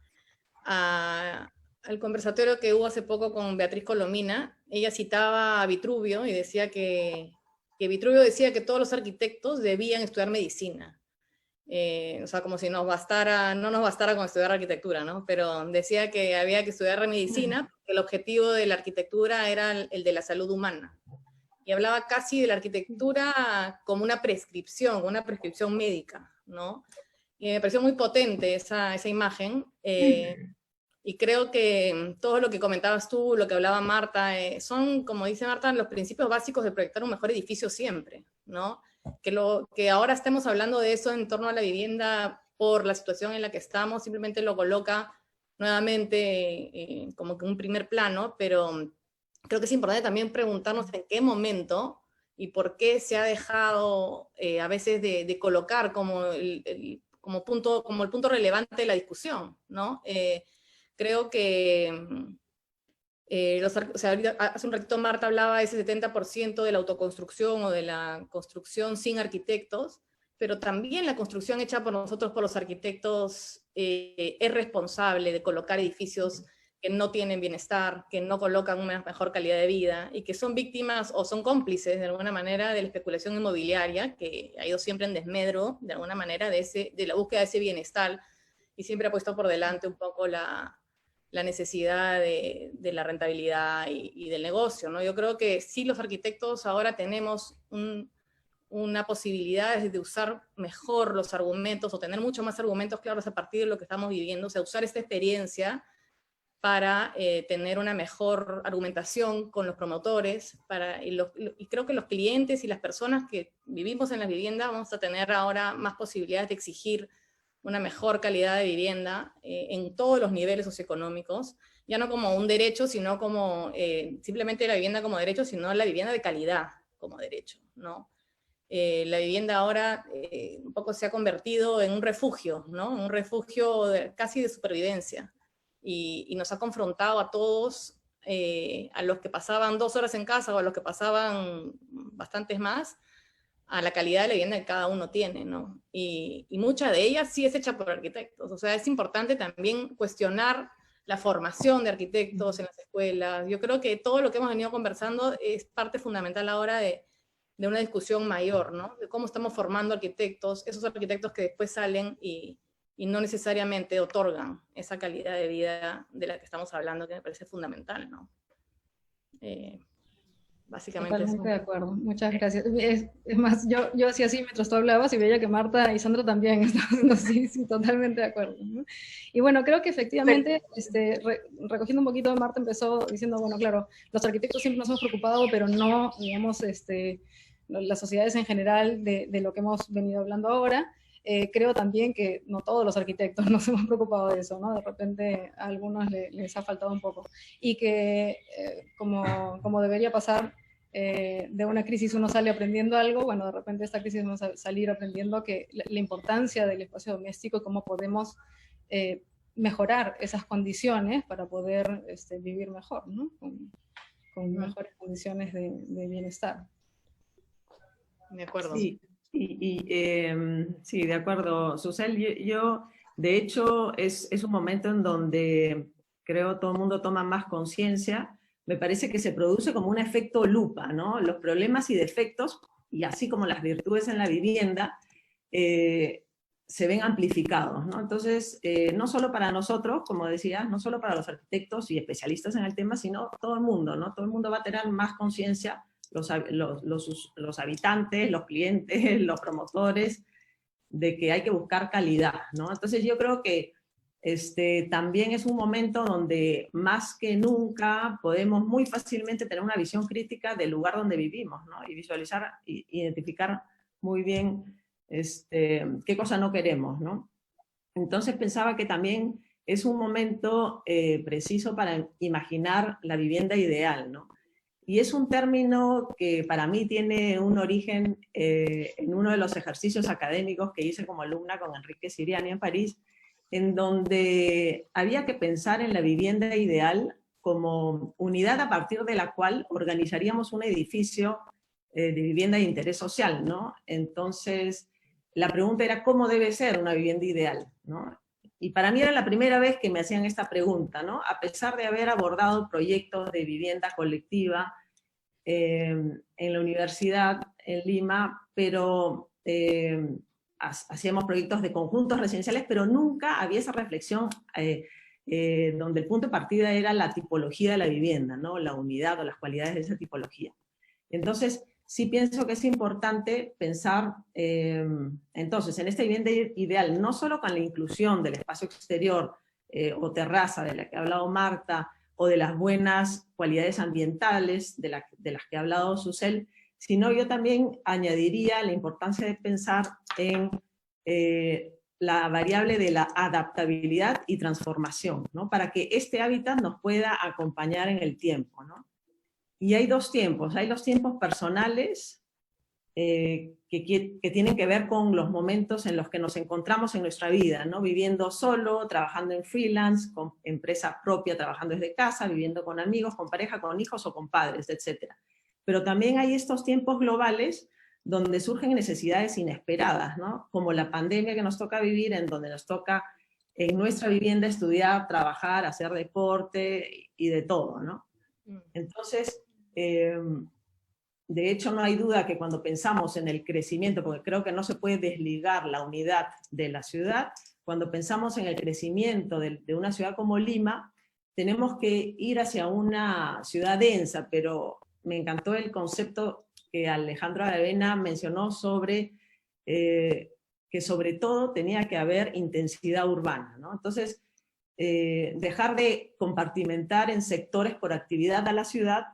al conversatorio que hubo hace poco con Beatriz Colomina. Ella citaba a Vitruvio y decía que Vitruvio decía que todos los arquitectos debían estudiar medicina. O sea, como si no nos bastara con estudiar arquitectura, ¿no? Pero decía que había que estudiar medicina porque el objetivo de la arquitectura era el de la salud humana. Y hablaba casi de la arquitectura como una prescripción médica, ¿no? Y me pareció muy potente esa imagen. Y creo que todo lo que comentabas tú, lo que hablaba Marta, son, como dice Marta, los principios básicos de proyectar un mejor edificio siempre, ¿no? Que ahora estemos hablando de eso en torno a la vivienda por la situación en la que estamos, simplemente lo coloca nuevamente como que un primer plano, pero creo que es importante también preguntarnos en qué momento y por qué se ha dejado a veces de colocar como el punto relevante de la discusión, ¿no? Creo que hace un ratito Marta hablaba de ese 70% de la autoconstrucción o de la construcción sin arquitectos, pero también la construcción hecha por nosotros, por los arquitectos, es responsable de colocar edificios que no tienen bienestar, que no colocan una mejor calidad de vida, y que son víctimas o son cómplices de alguna manera de la especulación inmobiliaria, que ha ido siempre en desmedro, de alguna manera, de la búsqueda de ese bienestar, y siempre ha puesto por delante un poco la necesidad de la rentabilidad y del negocio, ¿no? Yo creo que sí, los arquitectos ahora tenemos una posibilidad de usar mejor los argumentos o tener mucho más argumentos claros a partir de lo que estamos viviendo, o sea, usar esta experiencia para tener una mejor argumentación con los promotores, y creo que los clientes y las personas que vivimos en la vivienda vamos a tener ahora más posibilidades de exigir una mejor calidad de vivienda en todos los niveles socioeconómicos, ya no como un derecho, sino como simplemente la vivienda como derecho, sino la vivienda de calidad como derecho, ¿no? La vivienda ahora un poco se ha convertido en un refugio, ¿no? Un refugio casi de supervivencia, y nos ha confrontado a todos, a los que pasaban 2 horas en casa o a los que pasaban bastantes más, a la calidad de la vivienda que cada uno tiene, ¿no? Y mucha de ella sí es hecha por arquitectos. O sea, es importante también cuestionar la formación de arquitectos en las escuelas. Yo creo que todo lo que hemos venido conversando es parte fundamental ahora de una discusión mayor, ¿no? De cómo estamos formando arquitectos, esos arquitectos que después salen y no necesariamente otorgan esa calidad de vida de la que estamos hablando, que me parece fundamental, ¿no? Básicamente Totalmente eso. de acuerdo, muchas gracias. Es más, yo hacía así mientras tú hablabas y veía que Marta y Sandra también estaban haciendo así, sí, totalmente de acuerdo, ¿no? Y bueno, creo que efectivamente, recogiendo un poquito, Marta empezó diciendo, bueno, claro, los arquitectos siempre nos hemos preocupado, pero no, digamos, las sociedades en general de lo que hemos venido hablando ahora. Creo también que no todos los arquitectos nos hemos preocupado de eso, ¿no? De repente a algunos les ha faltado un poco. Y que como debería pasar, de una crisis uno sale aprendiendo algo, bueno, de repente esta crisis vamos a salir aprendiendo que la importancia del espacio doméstico y cómo podemos mejorar esas condiciones para poder vivir mejor, ¿no? Con mejores condiciones de bienestar. De acuerdo. Sí. Sí, de acuerdo, Susel. Yo de hecho, es un momento en donde creo todo el mundo toma más conciencia. Me parece que se produce como un efecto lupa, ¿no? Los problemas y defectos, y así como las virtudes en la vivienda, se ven amplificados, ¿no? Entonces, no solo para nosotros, como decías, no solo para los arquitectos y especialistas en el tema, sino todo el mundo, ¿no? Todo el mundo va a tener más conciencia, los habitantes, los clientes, los promotores, de que hay que buscar calidad, ¿no? Entonces yo creo que también es un momento donde más que nunca podemos muy fácilmente tener una visión crítica del lugar donde vivimos, ¿no? Y visualizar, identificar muy bien qué cosa no queremos, ¿no? Entonces pensaba que también es un momento preciso para imaginar la vivienda ideal, ¿no? Y es un término que para mí tiene un origen en uno de los ejercicios académicos que hice como alumna con Enrique Siriani en París, en donde había que pensar en la vivienda ideal como unidad a partir de la cual organizaríamos un edificio de vivienda de interés social, ¿no? Entonces, la pregunta era ¿cómo debe ser una vivienda ideal?, ¿no? Y para mí era la primera vez que me hacían esta pregunta, ¿no? A pesar de haber abordado proyectos de vivienda colectiva en la universidad en Lima, pero hacíamos proyectos de conjuntos residenciales, pero nunca había esa reflexión donde el punto de partida era la tipología de la vivienda, ¿no? La unidad o las cualidades de esa tipología. Entonces, sí pienso que es importante pensar, entonces, en esta vivienda ideal, no solo con la inclusión del espacio exterior o terraza de la que ha hablado Marta, o de las buenas cualidades ambientales de las que ha hablado Susel, sino yo también añadiría la importancia de pensar en la variable de la adaptabilidad y transformación, ¿no? Para que este hábitat nos pueda acompañar en el tiempo, ¿no? Y hay dos tiempos, hay los tiempos personales que tienen que ver con los momentos en los que nos encontramos en nuestra vida, ¿no? Viviendo solo, trabajando en freelance, con empresa propia, trabajando desde casa, viviendo con amigos, con pareja, con hijos o con padres, etc. Pero también hay estos tiempos globales donde surgen necesidades inesperadas, ¿no? Como la pandemia que nos toca vivir, en donde nos toca en nuestra vivienda estudiar, trabajar, hacer deporte y de todo, ¿no? Entonces, de hecho no hay duda que cuando pensamos en el crecimiento, porque creo que no se puede desligar la unidad de la ciudad, cuando pensamos en el crecimiento de una ciudad como Lima, tenemos que ir hacia una ciudad densa, pero me encantó el concepto que Alejandro Aravena mencionó sobre que sobre todo tenía que haber intensidad urbana, ¿no? Entonces, dejar de compartimentar en sectores por actividad a la ciudad,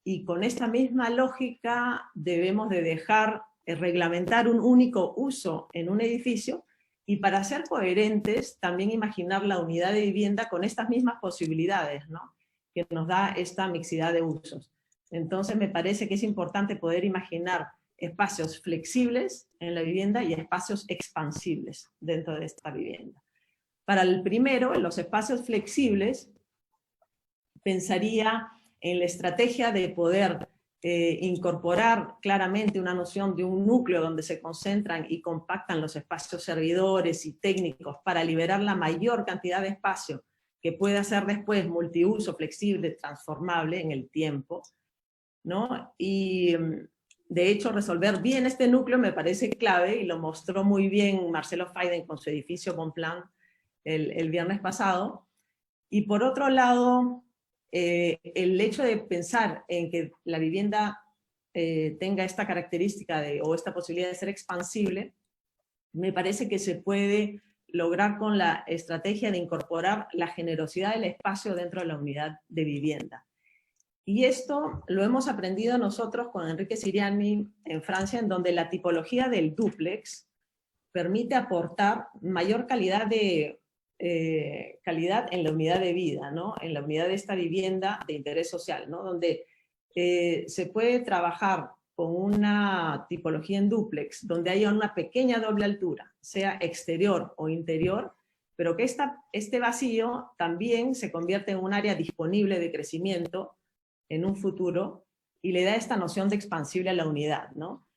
y con esta misma lógica debemos de dejar reglamentar un único uso en un edificio, y para ser coherentes también imaginar la unidad de vivienda con estas mismas posibilidades, ¿no? Que nos da esta mixidad de usos. Entonces me parece que es importante poder imaginar espacios flexibles en la vivienda y espacios expansibles dentro de esta vivienda. Para el primero, en los espacios flexibles, pensaría en la estrategia de poder incorporar claramente una noción de un núcleo donde se concentran y compactan los espacios servidores y técnicos para liberar la mayor cantidad de espacio que pueda ser después multiuso, flexible, transformable en el tiempo, ¿no? Y de hecho resolver bien este núcleo me parece clave, y lo mostró muy bien Marcelo Faiden con su edificio Bonplan el viernes pasado. Y por otro lado, el hecho de pensar en que la vivienda tenga esta característica o esta posibilidad de ser expansible, me parece que se puede lograr con la estrategia de incorporar la generosidad del espacio dentro de la unidad de vivienda. Y esto lo hemos aprendido nosotros con Enrique Siriani en Francia, en donde la tipología del dúplex permite aportar mayor calidad en la unidad de vida, ¿no? En la unidad de esta vivienda de interés social, ¿no? Donde se puede trabajar con una tipología en dúplex, donde haya una pequeña doble altura, sea exterior o interior, pero que este vacío también se convierte en un área disponible de crecimiento en un futuro, y le da esta noción de expansible a la unidad, ¿no?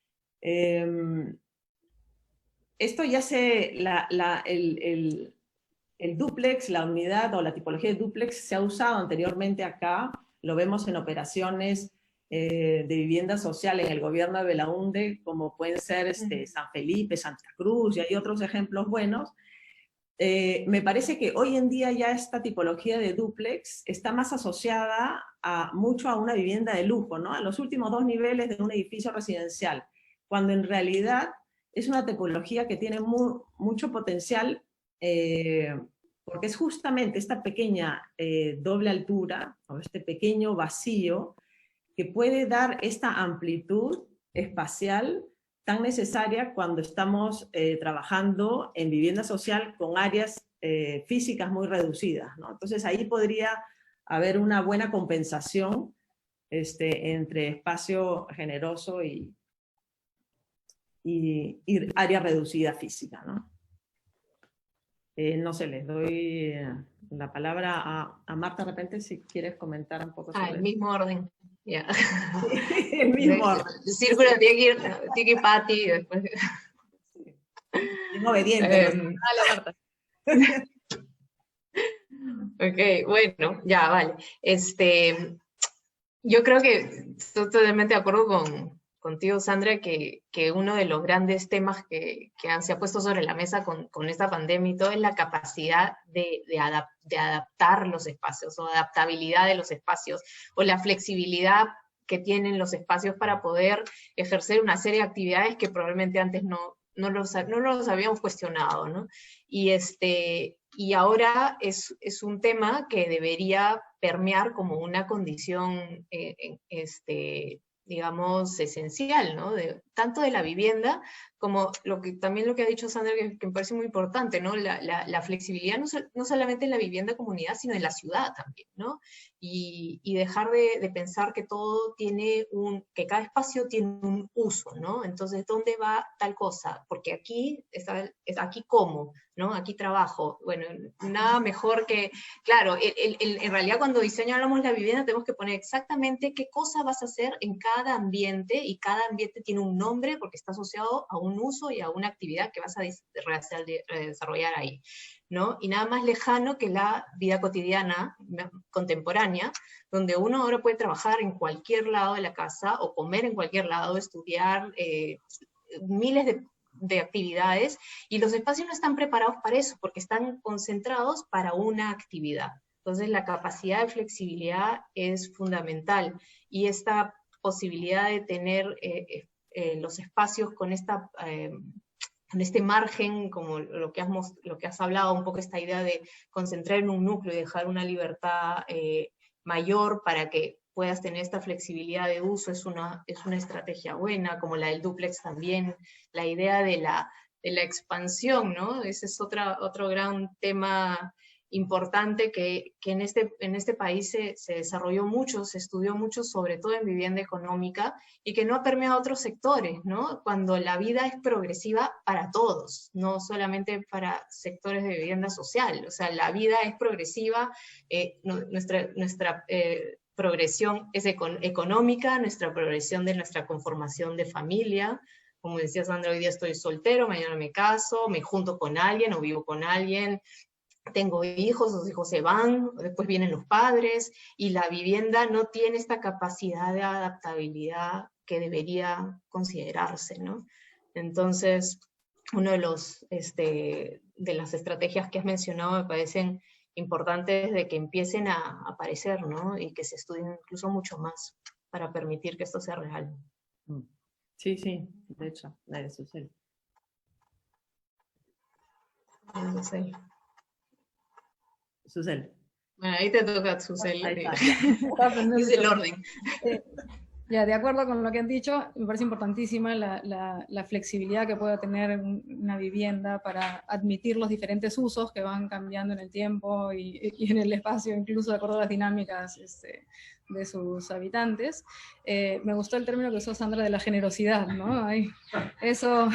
Esto ya el dúplex, la unidad o la tipología de dúplex se ha usado anteriormente acá, lo vemos en operaciones de vivienda social en el gobierno de Belaúnde, como pueden ser San Felipe, Santa Cruz, y hay otros ejemplos buenos. Me parece que hoy en día ya esta tipología de dúplex está más asociada mucho a una vivienda de lujo, ¿no? A los últimos 2 niveles de un edificio residencial, cuando en realidad es una tipología que tiene mucho potencial, porque es justamente esta pequeña doble altura, o este pequeño vacío, que puede dar esta amplitud espacial tan necesaria cuando estamos trabajando en vivienda social con áreas físicas muy reducidas, ¿no? Entonces ahí podría haber una buena compensación entre espacio generoso y área reducida física, ¿no? No sé, les doy la palabra a Marta de repente, si quieres comentar un poco sobre el mismo orden. Ya. El mismo orden. El círculo tiene que ir Pati y después. Sí. Es obediente. Dale, Marta. Ok, bueno, ya, vale. Yo creo que estoy totalmente de acuerdo contigo, Sandra, que uno de los grandes temas que se ha puesto sobre la mesa con esta pandemia y todo es la capacidad de adaptar los espacios, o adaptabilidad de los espacios, o la flexibilidad que tienen los espacios para poder ejercer una serie de actividades que probablemente antes no los habíamos cuestionado, ¿no? Y ahora es un tema que debería permear como una condición, digamos, esencial, ¿no? Tanto de la vivienda como también lo que ha dicho Sandra, que me parece muy importante, ¿no? La flexibilidad no solamente en la vivienda comunidad, sino en la ciudad también, ¿no? Y dejar de pensar que todo que cada espacio tiene un uso, ¿no? Entonces, ¿dónde va tal cosa? Porque aquí ¿cómo? ¿No? Aquí trabajo. Bueno, nada mejor que, claro, en realidad cuando diseñamos la vivienda tenemos que poner exactamente qué cosa vas a hacer en cada ambiente, y cada ambiente tiene un nombre porque está asociado a un uso y a una actividad que vas a desarrollar ahí, ¿no? Y nada más lejano que la vida cotidiana contemporánea, donde uno ahora puede trabajar en cualquier lado de la casa, o comer en cualquier lado, estudiar, miles de actividades, y los espacios no están preparados para eso, porque están concentrados para una actividad. Entonces la capacidad de flexibilidad es fundamental, y esta posibilidad de tener los espacios con este margen, como lo que has hablado, un poco esta idea de concentrar en un núcleo y dejar una libertad mayor para que puedas tener esta flexibilidad de uso, es una estrategia buena, como la del dúplex también, la idea de la expansión, ¿no? Ese es otro gran tema importante que en este país se desarrolló mucho, se estudió mucho, sobre todo en vivienda económica, y que no ha permeado a otros sectores, ¿no? Cuando la vida es progresiva para todos, no solamente para sectores de vivienda social, o sea, la vida es progresiva, nuestra progresión es económica, nuestra progresión de nuestra conformación de familia. Como decía Sandra, hoy día estoy soltero, mañana me caso, me junto con alguien o vivo con alguien, tengo hijos, los hijos se van, después vienen los padres, y la vivienda no tiene esta capacidad de adaptabilidad que debería considerarse, ¿no? Entonces, uno de las estrategias que has mencionado me parecen importantes de que empiecen a aparecer, ¿no? Y que se estudien incluso mucho más para permitir que esto sea real. Sí, sí, de hecho, la de Susel. Susel. Bueno, ahí te toca, Susel. Ahí está, Es el orden. Ya, de acuerdo con lo que han dicho, me parece importantísima la flexibilidad que pueda tener una vivienda para admitir los diferentes usos que van cambiando en el tiempo y en el espacio, incluso de acuerdo a las dinámicas de sus habitantes. Me gustó el término que usó Sandra de la generosidad, ¿no? Eso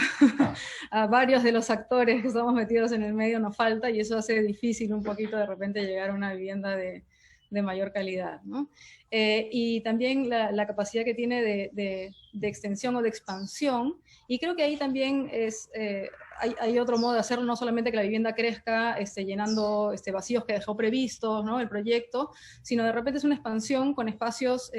a varios de los actores que estamos metidos en el medio nos falta, y eso hace difícil un poquito de repente llegar a una vivienda de mayor calidad, ¿no? Y también la capacidad que tiene de extensión o de expansión, y creo que ahí también hay otro modo de hacerlo, no solamente que la vivienda crezca llenando vacíos que dejó previstos, ¿no? El proyecto, sino de repente es una expansión con espacios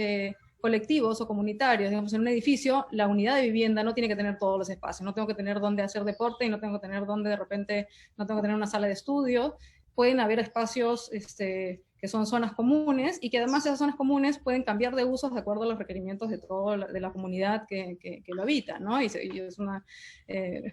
colectivos o comunitarios. Digamos, en un edificio, la unidad de vivienda no tiene que tener todos los espacios, no tengo que tener donde hacer deporte, y no tengo que tener donde de repente, no tengo que tener una sala de estudio. Pueden haber espacios que son zonas comunes, y que además esas zonas comunes pueden cambiar de usos de acuerdo a los requerimientos de la comunidad que lo habita, ¿no? Y es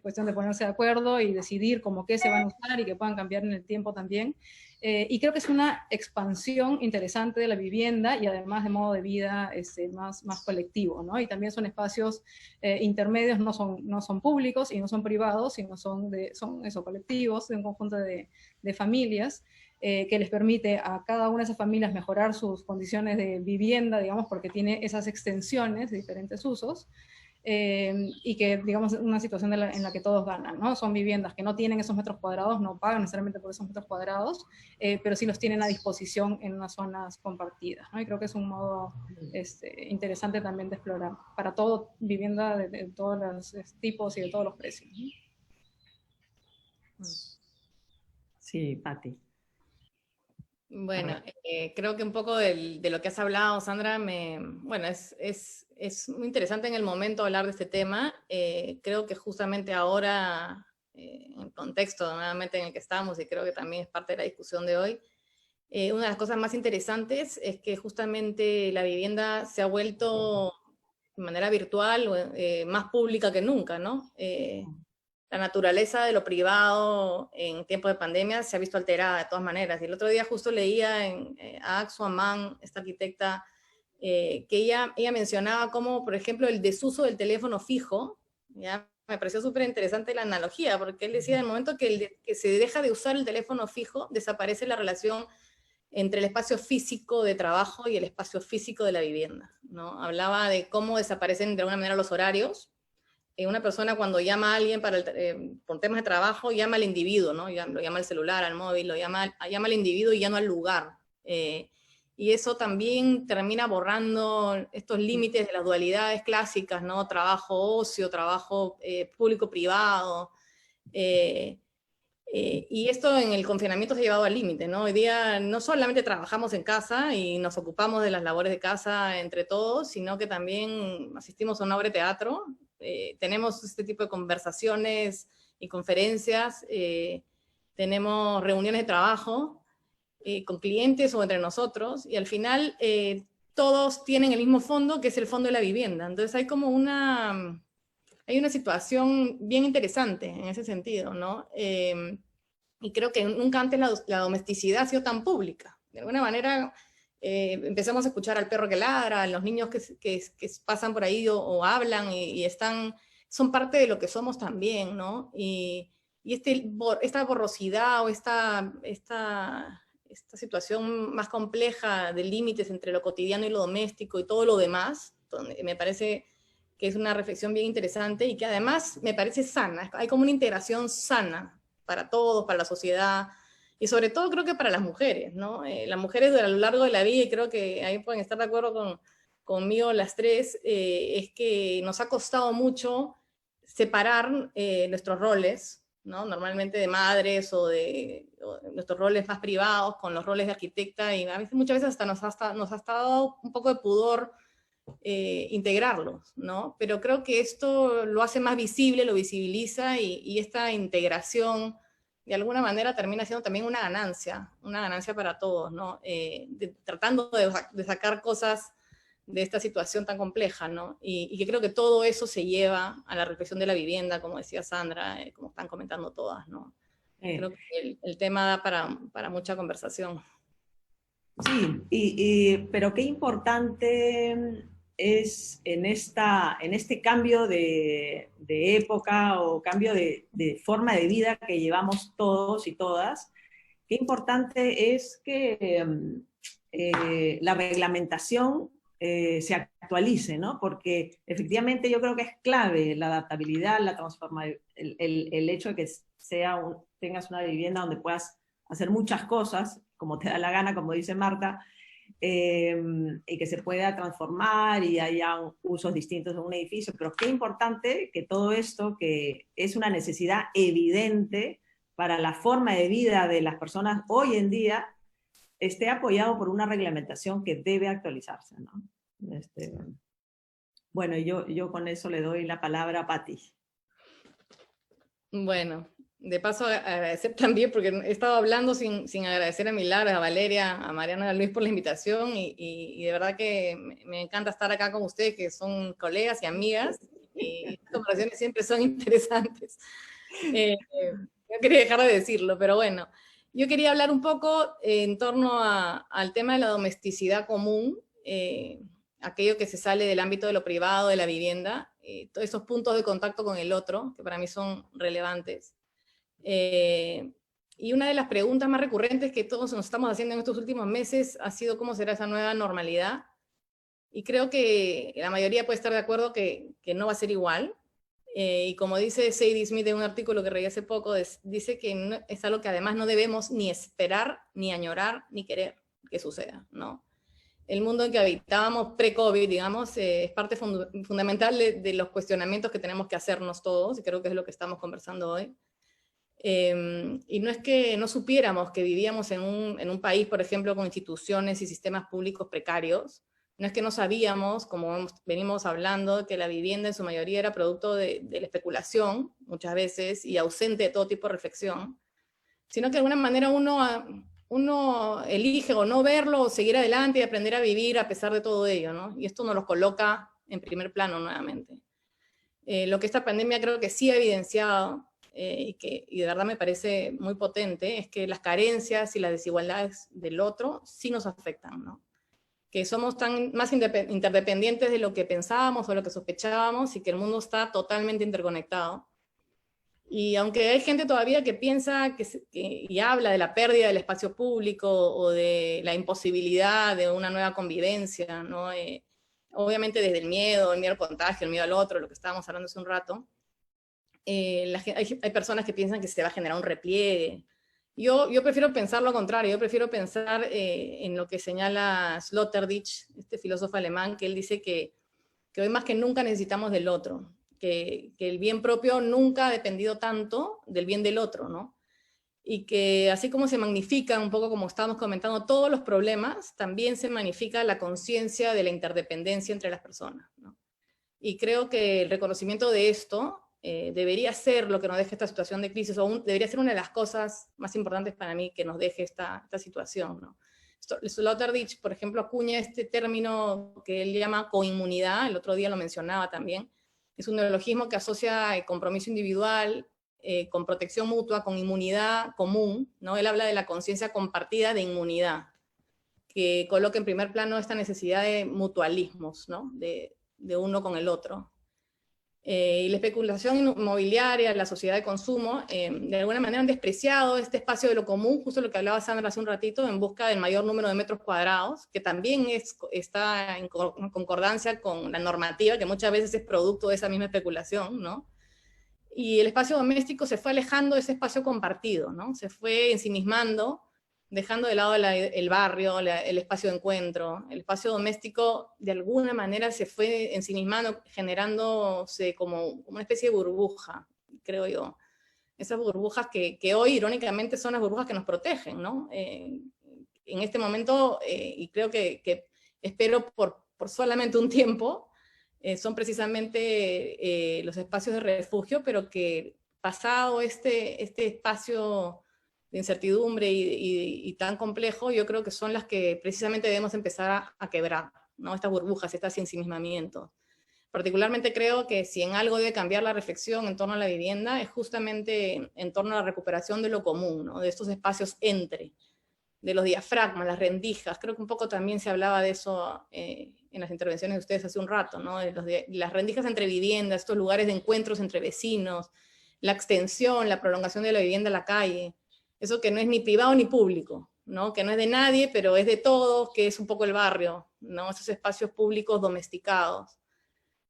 cuestión de ponerse de acuerdo y decidir como qué se van a usar y que puedan cambiar en el tiempo también. Y creo que es una expansión interesante de la vivienda, y además de modo de vida más colectivo, ¿no? Y también son espacios intermedios, no son públicos y no son privados, sino son colectivos, de un conjunto de familias, que les permite a cada una de esas familias mejorar sus condiciones de vivienda, digamos, porque tiene esas extensiones de diferentes usos, y que, digamos, una situación en la que todos ganan, ¿no? Son viviendas que no tienen esos metros cuadrados, no pagan necesariamente por esos metros cuadrados, pero sí los tienen a disposición en unas zonas compartidas, ¿no? Y creo que es un modo interesante también de explorar para todo vivienda de todos los tipos y de todos los precios, ¿no? Sí, Pati. Bueno, creo que un poco de lo que has hablado, Sandra, bueno, es muy interesante en el momento hablar de este tema. Creo que justamente ahora, en el contexto nuevamente en el que estamos, y creo que también es parte de la discusión de hoy, una de las cosas más interesantes es que justamente la vivienda se ha vuelto de manera virtual más pública que nunca, ¿no? La naturaleza de lo privado en tiempos de pandemia se ha visto alterada de todas maneras. Y el otro día justo leía a Aksu Aman, esta arquitecta, que ella mencionaba cómo, por ejemplo, el desuso del teléfono fijo, ¿ya? Me pareció súper interesante la analogía, porque él decía, en el momento que se deja de usar el teléfono fijo, desaparece la relación entre el espacio físico de trabajo y el espacio físico de la vivienda, ¿no? Hablaba de cómo desaparecen de alguna manera los horarios. Una persona cuando llama a alguien por temas de trabajo, llama al individuo, ¿no? Lo llama al celular, al móvil, lo llama al individuo y ya no al lugar. Y eso también termina borrando estos límites de las dualidades clásicas, ¿no? Trabajo-ocio, trabajo público-privado. Y esto en el confinamiento se ha llevado al límite, ¿no? Hoy día no solamente trabajamos en casa y nos ocupamos de las labores de casa entre todos, sino que también asistimos a una obra de teatro, tenemos este tipo de conversaciones y conferencias, tenemos reuniones de trabajo con clientes o entre nosotros, y al final todos tienen el mismo fondo, que es el fondo de la vivienda. Entonces hay como una situación bien interesante en ese sentido, ¿no? Y creo que nunca antes la domesticidad ha sido tan pública. De alguna manera empezamos a escuchar al perro que ladra, a los niños que pasan por ahí o hablan y son parte de lo que somos también, ¿no? Y esta borrosidad o esta situación más compleja de límites entre lo cotidiano y lo doméstico y todo lo demás, me parece que es una reflexión bien interesante y que además me parece sana. Hay como una integración sana para todos, para la sociedad, y sobre todo creo que para las mujeres, ¿no? Las mujeres a lo largo de la vida, y creo que ahí pueden estar de acuerdo conmigo las tres, es que nos ha costado mucho separar nuestros roles, ¿no? Normalmente de madres o nuestros roles más privados con los roles de arquitecta, y muchas veces hasta nos ha estado un poco de pudor integrarlos, ¿no? Pero creo que esto lo hace más visible, lo visibiliza, y esta integración de alguna manera termina siendo también una ganancia para todos, ¿no? Tratando de sacar cosas de esta situación tan compleja, ¿no? Y que creo que todo eso se lleva a la reflexión de la vivienda, como decía Sandra, como están comentando todas, ¿no? Creo que el tema da para mucha conversación. Sí, pero qué importante es en este cambio de época o cambio de forma de vida que llevamos todos y todas, qué importante es que la reglamentación se actualice, ¿no? Porque efectivamente yo creo que es clave la adaptabilidad, la transformación, el hecho de que tengas una vivienda donde puedas hacer muchas cosas, como te da la gana, como dice Marta, y que se pueda transformar y haya usos distintos en un edificio, pero qué importante que todo esto, que es una necesidad evidente para la forma de vida de las personas hoy en día, esté apoyado por una reglamentación que debe actualizarse, ¿no? Bueno, yo con eso le doy la palabra a Patti. Bueno, de paso agradecer también, porque he estado hablando sin agradecer a Milagros, a Valeria, a Mariana y a Luis por la invitación, y de verdad que me encanta estar acá con ustedes, que son colegas y amigas, y estas conversaciones siempre son interesantes. No quería dejar de decirlo, pero bueno. Yo quería hablar un poco en torno al tema de la domesticidad común, aquello que se sale del ámbito de lo privado, de la vivienda, todos esos puntos de contacto con el otro, que para mí son relevantes. Y una de las preguntas más recurrentes que todos nos estamos haciendo en estos últimos meses ha sido cómo será esa nueva normalidad. Y creo que la mayoría puede estar de acuerdo que no va a ser igual. Y como dice Sadie Smith en un artículo que leí hace poco, dice que es algo que además no debemos ni esperar, ni añorar, ni querer que suceda, ¿no? El mundo en que habitábamos pre-COVID, digamos, es parte fundamental de los cuestionamientos que tenemos que hacernos todos, y creo que es lo que estamos conversando hoy. Y no es que no supiéramos que vivíamos en un país, por ejemplo, con instituciones y sistemas públicos precarios. No es que no sabíamos, como venimos hablando, que la vivienda en su mayoría era producto de la especulación, muchas veces, y ausente de todo tipo de reflexión, sino que de alguna manera uno uno elige o no verlo, o seguir adelante y aprender a vivir a pesar de todo ello, ¿no? Y esto nos los coloca en primer plano nuevamente. Lo que esta pandemia creo que sí ha evidenciado, y de verdad me parece muy potente, es que las carencias y las desigualdades del otro sí nos afectan, ¿no? Que somos más interdependientes de lo que pensábamos o lo que sospechábamos, y que el mundo está totalmente interconectado. Y aunque hay gente todavía que piensa y habla de la pérdida del espacio público o de la imposibilidad de una nueva convivencia, ¿no? Obviamente desde el miedo al contagio, el miedo al otro, lo que estábamos hablando hace un rato, hay personas que piensan que se va a generar un repliegue. Yo prefiero pensar lo contrario, yo prefiero pensar en lo que señala Sloterdijk, este filósofo alemán, que él dice que hoy más que nunca necesitamos del otro, que el bien propio nunca ha dependido tanto del bien del otro, ¿no? Y que así como se magnifican, un poco como estábamos comentando, todos los problemas, también se magnifica la conciencia de la interdependencia entre las personas, ¿no? Y creo que el reconocimiento de esto debería ser lo que nos deje esta situación de crisis, o debería ser una de las cosas más importantes para mí que nos deje esta situación, ¿no? Sloterdijk, por ejemplo, acuña este término que él llama coinmunidad, el otro día lo mencionaba también. Es un neologismo que asocia el compromiso individual con protección mutua, con inmunidad común, ¿no? Él habla de la conciencia compartida de inmunidad, que coloca en primer plano esta necesidad de mutualismos, ¿no? De uno con el otro. Y la especulación inmobiliaria, la sociedad de consumo, de alguna manera han despreciado este espacio de lo común, justo lo que hablaba Sandra hace un ratito, en busca del mayor número de metros cuadrados, que también está en concordancia con la normativa, que muchas veces es producto de esa misma especulación, ¿no? Y el espacio doméstico se fue alejando de ese espacio compartido, ¿no? Se fue ensimismando, dejando de lado el barrio, el espacio de encuentro. El espacio doméstico de alguna manera se fue ensimismando, generándose como una especie de burbuja, creo yo. Esas burbujas que hoy irónicamente son las burbujas que nos protegen, ¿no? En este momento, y creo que espero por solamente un tiempo, son precisamente los espacios de refugio, pero que pasado este espacio de incertidumbre y tan complejo, yo creo que son las que precisamente debemos empezar a quebrar, ¿no? Estas burbujas, estos ensimismamientos. Particularmente creo que si en algo debe cambiar la reflexión en torno a la vivienda, es justamente en torno a la recuperación de lo común, ¿no? De estos espacios de los diafragmas, las rendijas. Creo que un poco también se hablaba de eso en las intervenciones de ustedes hace un rato, ¿no? Las rendijas entre viviendas, estos lugares de encuentros entre vecinos, la extensión, la prolongación de la vivienda a la calle. Eso que no es ni privado ni público, ¿no? Que no es de nadie, pero es de todos, que es un poco el barrio, ¿no? Esos espacios públicos domesticados.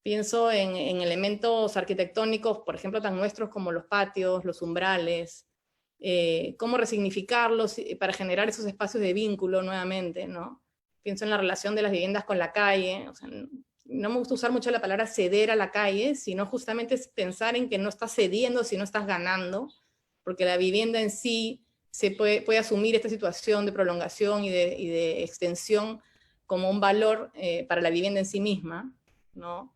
Pienso en elementos arquitectónicos, por ejemplo, tan nuestros como los patios, los umbrales, cómo resignificarlos para generar esos espacios de vínculo nuevamente, ¿no? Pienso en la relación de las viviendas con la calle. O sea, no me gusta usar mucho la palabra ceder a la calle, sino justamente es pensar en que no estás cediendo, sino estás ganando, porque la vivienda en sí se puede asumir esta situación de prolongación y de extensión como un valor para la vivienda en sí misma, ¿no?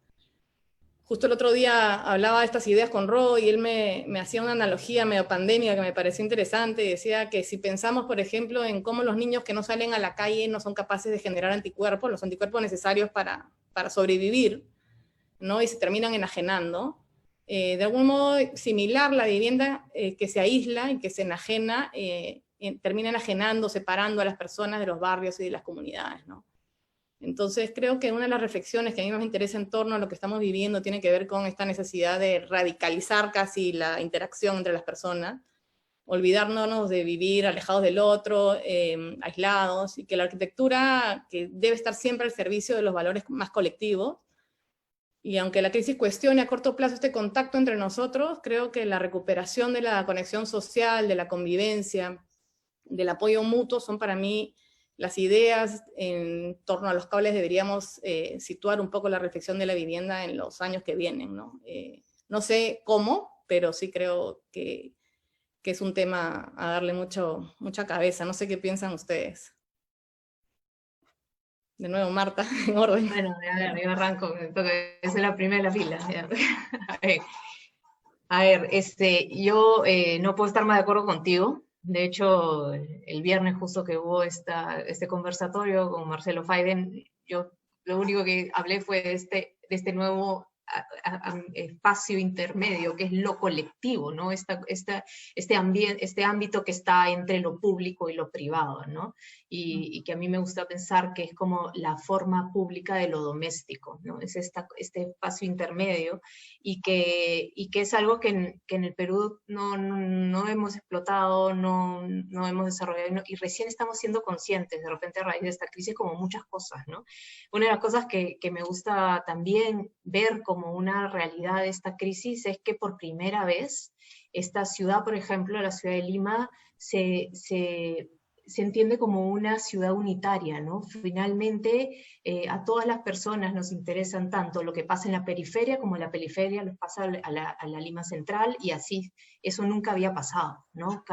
Justo el otro día hablaba de estas ideas con Ro y él me hacía una analogía medio pandémica que me pareció interesante, y decía que si pensamos, por ejemplo, en cómo los niños que no salen a la calle no son capaces de generar anticuerpos, los anticuerpos necesarios para sobrevivir, ¿no? Y se terminan enajenando. De algún modo similar, la vivienda que se aísla y que se enajena, termina enajenando, separando a las personas de los barrios y de las comunidades, ¿no? Entonces creo que una de las reflexiones que a mí más me interesa en torno a lo que estamos viviendo tiene que ver con esta necesidad de radicalizar casi la interacción entre las personas, olvidándonos de vivir alejados del otro, aislados, y que la arquitectura, que debe estar siempre al servicio de los valores más colectivos. Y aunque la crisis cuestione a corto plazo este contacto entre nosotros, creo que la recuperación de la conexión social, de la convivencia, del apoyo mutuo, son para mí las ideas en torno a los cuales deberíamos situar un poco la reflexión de la vivienda en los años que vienen, ¿no? No sé cómo, pero sí creo que es un tema a darle mucha cabeza. No sé qué piensan ustedes. De nuevo, Marta, en orden. Bueno, a ver, yo arranco, porque es la primera de la fila. A ver, yo no puedo estar más de acuerdo contigo. De hecho, el viernes justo que hubo este conversatorio con Marcelo Faiden, yo lo único que hablé fue de este nuevo espacio intermedio, que es lo colectivo, ¿no? Este ámbito que está entre lo público y lo privado, ¿no? Y que a mí me gusta pensar que es como la forma pública de lo doméstico, ¿no? Es este espacio intermedio, y que es algo que en el Perú no hemos explotado, no hemos desarrollado, y recién estamos siendo conscientes, de repente a raíz de esta crisis, como muchas cosas, ¿no? Una de las cosas que me gusta también ver como una realidad de esta crisis es que por primera vez esta ciudad, por ejemplo, la ciudad de Lima, se entiende como una ciudad unitaria, ¿no? Finalmente, a todas las personas nos interesan tanto lo que pasa en la periferia como la periferia les pasa a la Lima central, y así, eso nunca había pasado, ¿no?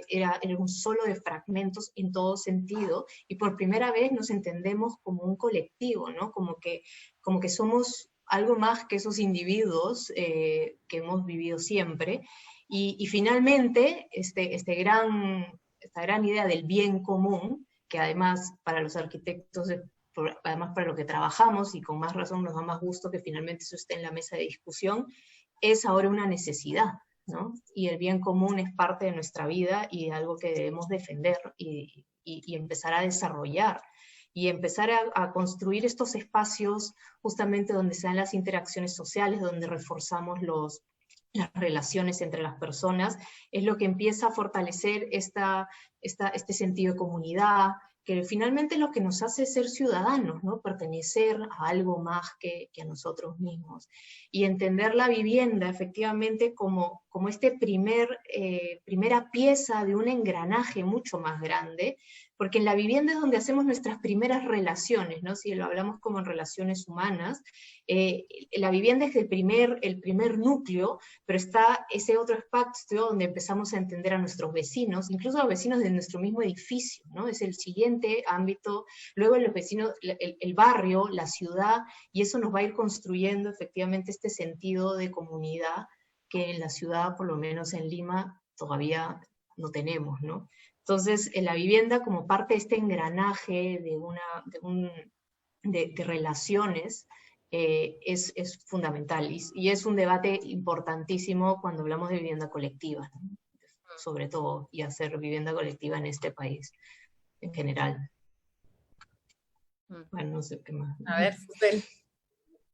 Era un solo de fragmentos en todo sentido, y por primera vez nos entendemos como un colectivo, ¿no? Como que somos algo más que esos individuos que hemos vivido siempre, y finalmente esta gran idea del bien común, que además para los arquitectos, además para lo que trabajamos, y con más razón nos da más gusto que finalmente eso esté en la mesa de discusión, es ahora una necesidad, ¿no? Y el bien común es parte de nuestra vida y algo que debemos defender y empezar a desarrollar, y empezar a construir estos espacios justamente donde se dan las interacciones sociales, donde reforzamos las relaciones entre las personas, es lo que empieza a fortalecer este sentido de comunidad, que finalmente es lo que nos hace ser ciudadanos, ¿no? Pertenecer a algo más que a nosotros mismos. Y entender la vivienda efectivamente como primera pieza de un engranaje mucho más grande, porque en la vivienda es donde hacemos nuestras primeras relaciones, ¿no? Si lo hablamos como en relaciones humanas, la vivienda es el primer núcleo, pero está ese otro espacio donde empezamos a entender a nuestros vecinos, incluso a los vecinos de nuestro mismo edificio, ¿no? Es el siguiente ámbito, luego los vecinos, el barrio, la ciudad, y eso nos va a ir construyendo efectivamente este sentido de comunidad que en la ciudad, por lo menos en Lima, todavía no tenemos, ¿no? Entonces, en la vivienda como parte de este engranaje de relaciones, es fundamental, y es un debate importantísimo cuando hablamos de vivienda colectiva, ¿no? Sobre todo, y hacer vivienda colectiva en este país en general. Bueno, no sé qué más. A ver, Susel.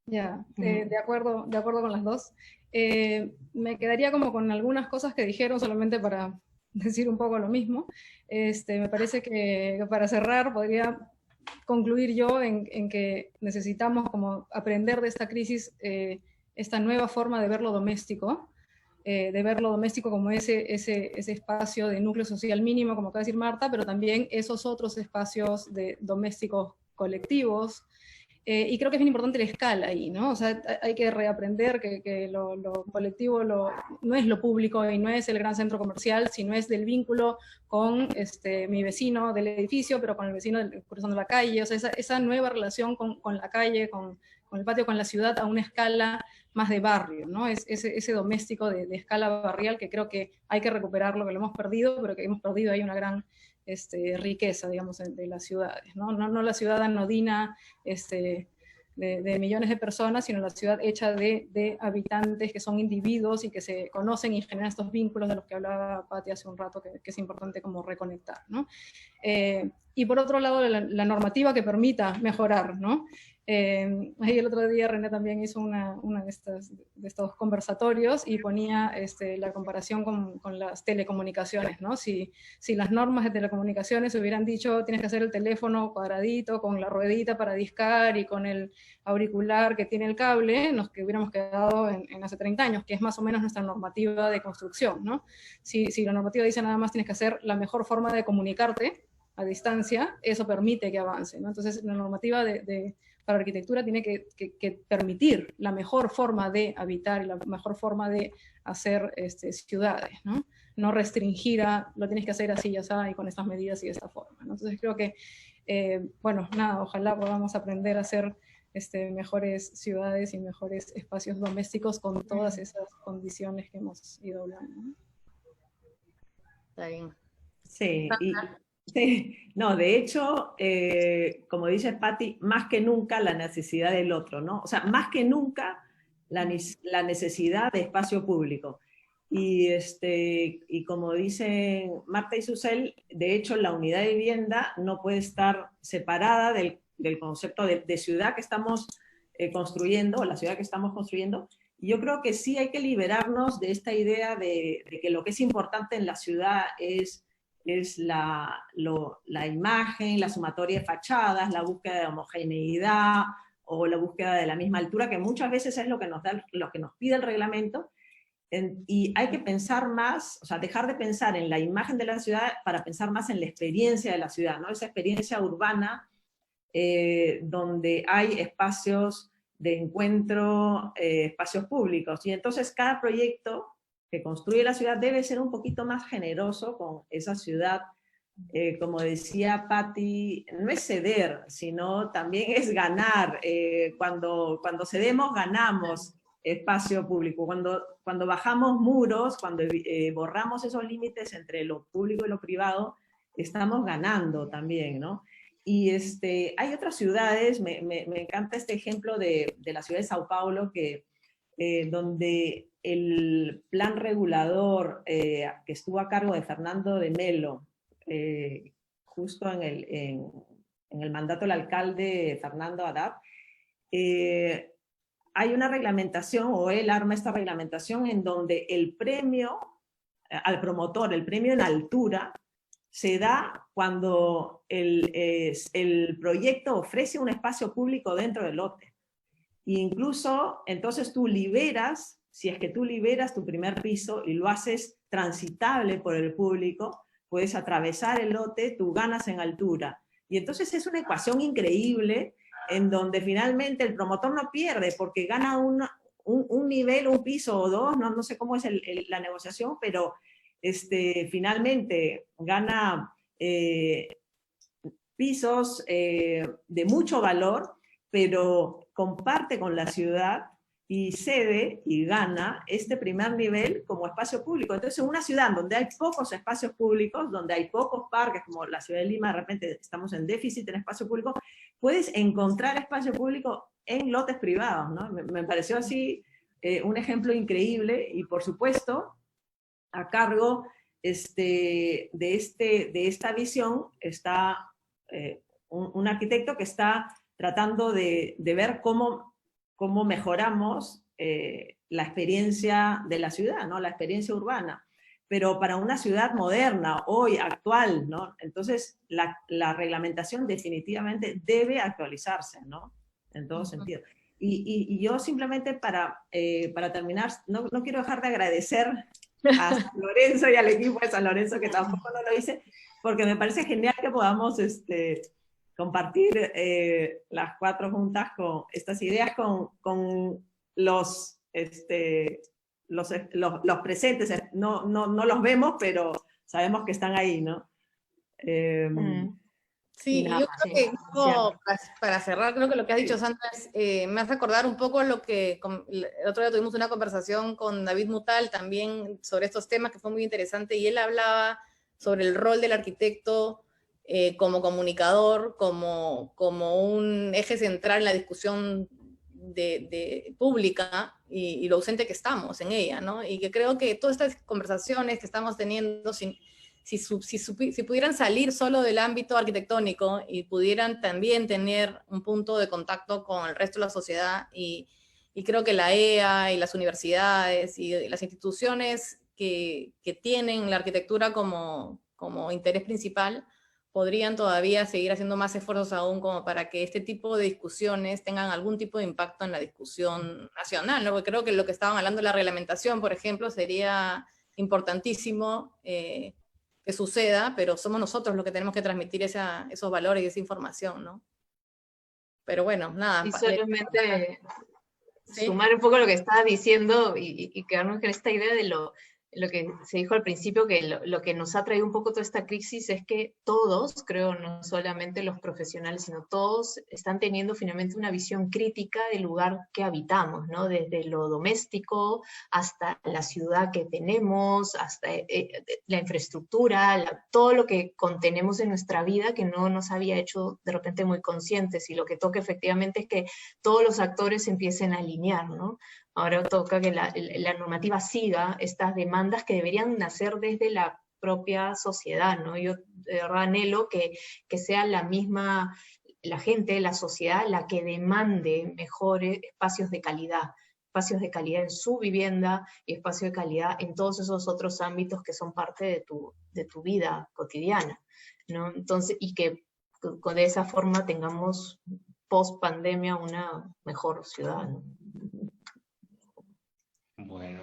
Ya, de acuerdo con las dos. Me quedaría como con algunas cosas que dijeron, solamente para decir un poco lo mismo. Me parece que para cerrar podría concluir yo en que necesitamos como aprender de esta crisis esta nueva forma de ver lo doméstico, como ese espacio de núcleo social mínimo, como acaba de decir Marta, pero también esos otros espacios domésticos colectivos. Y creo que es bien importante la escala ahí, ¿no? O sea, hay que reaprender que lo colectivo no es lo público y no es el gran centro comercial, sino es del vínculo con mi vecino del edificio, pero con el vecino cruzando la calle. O sea, esa nueva relación con la calle, con el patio, con la ciudad, a una escala más de barrio, ¿no? Ese doméstico de escala barrial, que creo que hay que recuperarlo, que lo hemos perdido, pero que hemos perdido ahí una gran riqueza, digamos, de las ciudades, ¿no? No la ciudad anodina de millones de personas, sino la ciudad hecha de habitantes que son individuos y que se conocen y generan estos vínculos de los que hablaba Pati hace un rato, que es importante como reconectar, ¿no? Y por otro lado, la normativa que permita mejorar, ¿no? Ahí el otro día René también hizo una de estos conversatorios y ponía la comparación con las telecomunicaciones, ¿no? Si las normas de telecomunicaciones hubieran dicho tienes que hacer el teléfono cuadradito con la ruedita para discar y con el auricular que tiene el cable, nos que hubiéramos quedado en hace 30 años, que es más o menos nuestra normativa de construcción, ¿no? Si la normativa dice nada más tienes que hacer la mejor forma de comunicarte a distancia, eso permite que avance, ¿no? Entonces la normativa para arquitectura tiene que permitir la mejor forma de habitar y la mejor forma de hacer ciudades, ¿no? No restringir lo tienes que hacer así, ya sabes, y con estas medidas y de esta forma, ¿no? Entonces creo que, bueno, nada, ojalá podamos aprender a hacer mejores ciudades y mejores espacios domésticos con todas esas condiciones que hemos ido hablando, ¿no? Está bien. Sí, sí, no, de hecho, como dice Patti, más que nunca la necesidad del otro, ¿no? O sea, más que nunca la necesidad de espacio público. Y como dicen Marta y Susel, de hecho, la unidad de vivienda no puede estar separada del concepto de ciudad que estamos construyendo, o la ciudad que estamos construyendo. Y yo creo que sí hay que liberarnos de esta idea de que lo que es importante en la ciudad es la imagen, la sumatoria de fachadas, la búsqueda de homogeneidad o la búsqueda de la misma altura, que muchas veces es lo que nos pide el reglamento. Y hay que pensar más, o sea, dejar de pensar en la imagen de la ciudad para pensar más en la experiencia de la ciudad, ¿no? Esa experiencia urbana donde hay espacios de encuentro, espacios públicos. Y entonces cada proyecto que construye la ciudad debe ser un poquito más generoso con esa ciudad. Como decía Patti, no es ceder, sino también es ganar. Cuando cedemos, ganamos espacio público. Cuando bajamos muros, cuando borramos esos límites entre lo público y lo privado, estamos ganando también, ¿no? Y hay otras ciudades, me encanta este ejemplo de la ciudad de Sao Paulo, donde el plan regulador que estuvo a cargo de Fernando de Mello, justo en el mandato del alcalde Fernando Haddad, hay una reglamentación, o él arma esta reglamentación en donde el premio al promotor, el premio en altura, se da cuando el proyecto ofrece un espacio público dentro del lote. E incluso, entonces tú liberas, si es que tú liberas tu primer piso y lo haces transitable por el público, puedes atravesar el lote, tú ganas en altura. Y entonces es una ecuación increíble en donde finalmente el promotor no pierde porque gana un nivel, un piso o dos, no sé cómo es la negociación, pero finalmente gana pisos de mucho valor, pero comparte con la ciudad y cede y gana este primer nivel como espacio público. Entonces, en una ciudad donde hay pocos espacios públicos, donde hay pocos parques, como la ciudad de Lima, de repente estamos en déficit en espacio público, puedes encontrar espacio público en lotes privados, ¿no? Me pareció así un ejemplo increíble, y por supuesto, a cargo de esta visión está un arquitecto que está tratando de ver cómo mejoramos la experiencia de la ciudad, ¿no? La experiencia urbana, pero para una ciudad moderna, hoy, actual, ¿no? Entonces, la reglamentación definitivamente debe actualizarse, ¿no? En todo sentido. Y yo simplemente para terminar, no quiero dejar de agradecer a San Lorenzo y al equipo de San Lorenzo, que tampoco no lo hice, porque me parece genial que podamos compartir las cuatro juntas con estas ideas con los presentes. No los vemos, pero sabemos que están ahí, ¿no? Sí, yo creo que para cerrar, creo que lo que has dicho, Sandra, me hace recordar un poco lo que el otro día tuvimos una conversación con David Mutal también sobre estos temas, que fue muy interesante, y él hablaba sobre el rol del arquitecto como comunicador, como un eje central en la discusión pública y lo ausente que estamos en ella, ¿no? Y que creo que todas estas conversaciones que estamos teniendo, si pudieran salir solo del ámbito arquitectónico y pudieran también tener un punto de contacto con el resto de la sociedad, y creo que la EA y las universidades y las instituciones que tienen la arquitectura como interés principal, podrían todavía seguir haciendo más esfuerzos aún como para que este tipo de discusiones tengan algún tipo de impacto en la discusión nacional, ¿no? Porque creo que lo que estaban hablando de la reglamentación, por ejemplo, sería importantísimo que suceda, pero somos nosotros los que tenemos que transmitir esos valores y esa información, ¿no? Pero bueno, nada. Y solamente sumar un poco lo que estaba diciendo y quedarnos con esta idea de lo que se dijo al principio, que lo que nos ha traído un poco toda esta crisis es que todos, creo, no solamente los profesionales, sino todos están teniendo finalmente una visión crítica del lugar que habitamos, ¿no? Desde lo doméstico hasta la ciudad que tenemos, hasta la infraestructura, todo lo que contenemos en nuestra vida que no nos había hecho de repente muy conscientes, y lo que toca efectivamente es que todos los actores se empiecen a alinear, ¿no? Ahora toca que la normativa siga estas demandas que deberían nacer desde la propia sociedad, ¿no? Yo de verdad anhelo que sea la misma, la gente, la sociedad, la que demande mejores espacios de calidad en su vivienda y espacios de calidad en todos esos otros ámbitos que son parte de tu vida cotidiana, ¿no? Entonces, y que de esa forma tengamos post pandemia una mejor ciudad, ¿no? Bueno,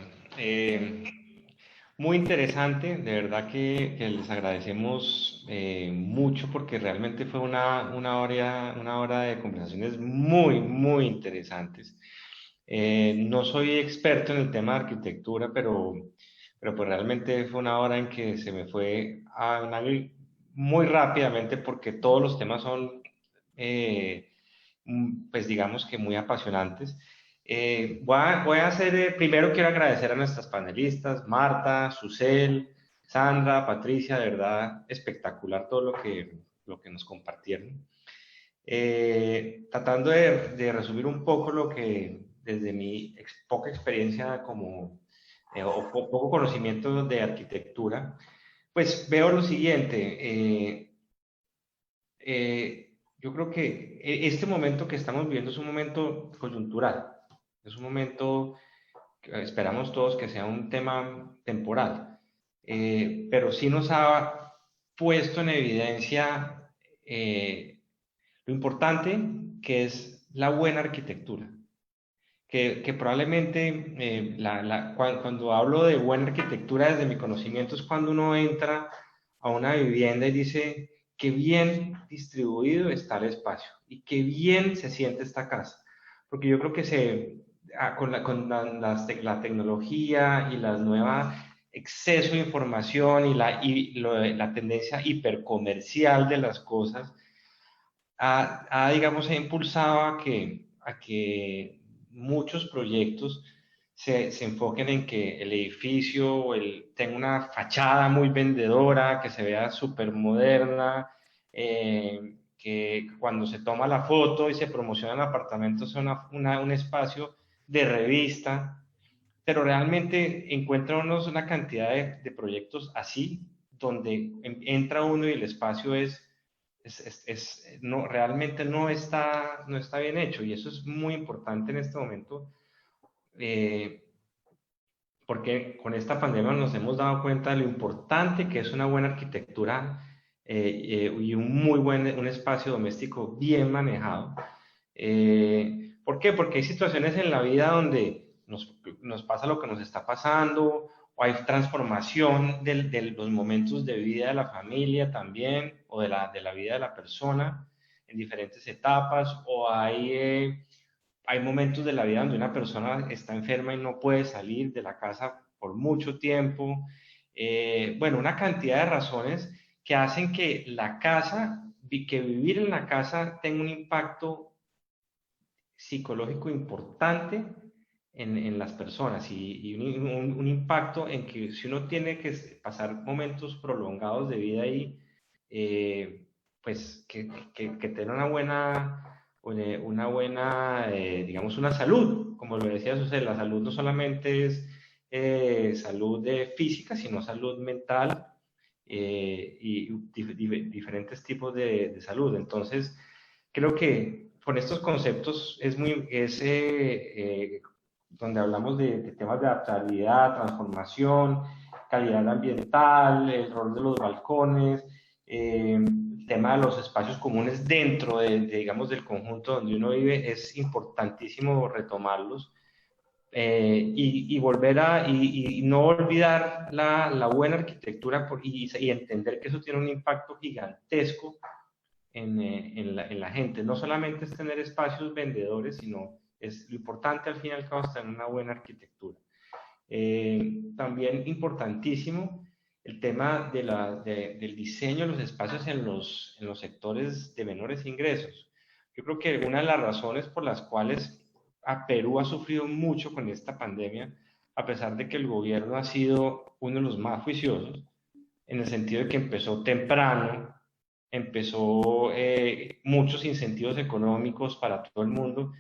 muy interesante, de verdad que les agradecemos mucho porque realmente fue una hora de conversaciones muy, muy interesantes. No soy experto en el tema de arquitectura, pero pues realmente fue una hora en que se me fue muy rápidamente porque todos los temas son, pues digamos que muy apasionantes. Voy a hacer, primero quiero agradecer a nuestras panelistas, Marta, Susel, Sandra, Patricia, de verdad espectacular todo lo que nos compartieron. Tratando de resumir un poco lo que desde mi poca experiencia o poco conocimiento de arquitectura, pues veo lo siguiente. Yo creo que este momento que estamos viviendo es un momento coyuntural, es un momento que esperamos todos que sea un tema temporal, pero sí nos ha puesto en evidencia lo importante que es la buena arquitectura. Que probablemente cuando hablo de buena arquitectura desde mi conocimiento es cuando uno entra a una vivienda y dice qué bien distribuido está el espacio y qué bien se siente esta casa. Porque yo creo que con la tecnología y la nueva exceso de información y la tendencia hipercomercial de las cosas, digamos, ha impulsado a que muchos proyectos se enfoquen en que el edificio tenga una fachada muy vendedora, que se vea súper moderna, que cuando se toma la foto y se promociona el apartamento sea un espacio de revista, pero realmente encuentra uno una cantidad de proyectos así, donde entra uno y el espacio no, realmente no está bien hecho, y eso es muy importante en este momento, porque con esta pandemia nos hemos dado cuenta de lo importante que es una buena arquitectura y un espacio doméstico bien manejado. ¿Por qué? Porque hay situaciones en la vida donde nos pasa lo que nos está pasando, o hay transformación de los momentos de vida de la familia también, o de la vida de la persona en diferentes etapas, o hay momentos de la vida donde una persona está enferma y no puede salir de la casa por mucho tiempo. Bueno, una cantidad de razones que hacen que que vivir en la casa tenga un impacto psicológico importante en las personas y un impacto en que si uno tiene que pasar momentos prolongados de vida ahí, pues que tenga una buena digamos, una salud, como lo decía Susel, la salud no solamente es salud física, sino salud mental y diferentes tipos de salud. Entonces, creo que con estos conceptos donde hablamos de temas de adaptabilidad, transformación, calidad ambiental, el rol de los balcones, el tema de los espacios comunes dentro digamos, del conjunto donde uno vive, es importantísimo retomarlos y no olvidar la buena arquitectura y entender que eso tiene un impacto gigantesco en la gente. No solamente es tener espacios vendedores, sino es lo importante al fin y al cabo es tener una buena arquitectura. También importantísimo el tema del diseño de los espacios en los sectores de menores ingresos. Yo creo que una de las razones por las cuales a Perú ha sufrido mucho con esta pandemia, a pesar de que el gobierno ha sido uno de los más juiciosos, en el sentido de que empezó temprano, empezó muchos incentivos económicos para todo el mundo,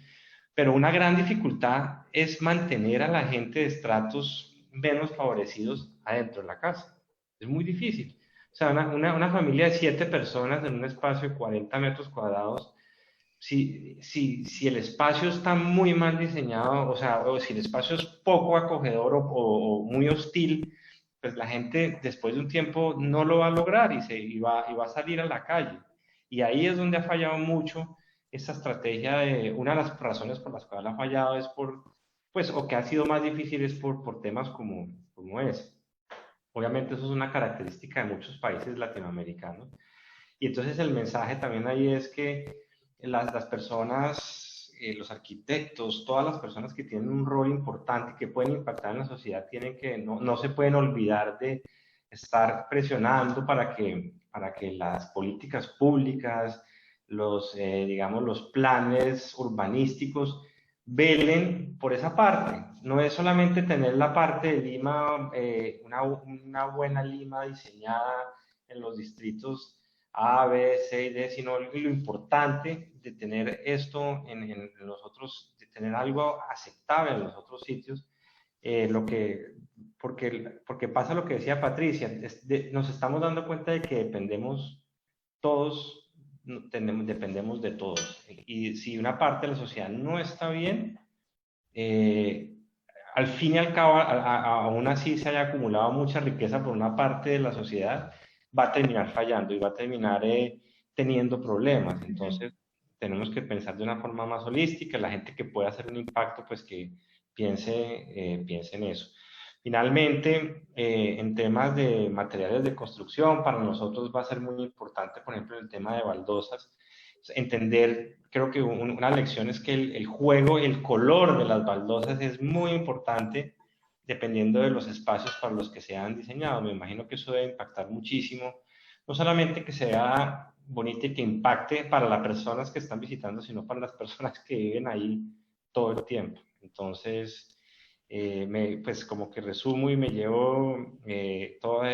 pero una gran dificultad es mantener a la gente de estratos menos favorecidos adentro de la casa. Es muy difícil. O sea, una familia de 7 personas en un espacio de 40 metros cuadrados, si el espacio está muy mal diseñado, o sea, o si el espacio es poco acogedor o muy hostil, pues la gente después de un tiempo no lo va a lograr y va a salir a la calle. Y ahí es donde ha fallado mucho esta estrategia. Una de las razones por las cuales ha fallado es pues, o que ha sido más difícil es por temas como ese. Obviamente eso es una característica de muchos países latinoamericanos. Y entonces el mensaje también ahí es que las personas, los arquitectos, todas las personas que tienen un rol importante, que pueden impactar en la sociedad, no se pueden olvidar de estar presionando para que las políticas públicas, digamos, los planes urbanísticos velen por esa parte. No es solamente tener la parte de Lima, una buena Lima diseñada en los distritos A, B, C y D, sino lo importante de tener esto en los otros, de tener algo aceptable en los otros sitios, porque pasa lo que decía Patricia, nos estamos dando cuenta de que dependemos de todos. Y si una parte de la sociedad no está bien, al fin y al cabo, aún así se haya acumulado mucha riqueza por una parte de la sociedad, va a terminar fallando y va a terminar teniendo problemas. Entonces, tenemos que pensar de una forma más holística. La gente que pueda hacer un impacto, pues que piense en eso. Finalmente, en temas de materiales de construcción, para nosotros va a ser muy importante, por ejemplo, el tema de baldosas, entender, creo que una lección es que el juego, el color de las baldosas es muy importante dependiendo de los espacios para los que se han diseñado. Me imagino que eso debe impactar muchísimo, no solamente que sea bonito y que impacte para las personas que están visitando, sino para las personas que viven ahí todo el tiempo. Entonces, pues como que resumo y me llevo todos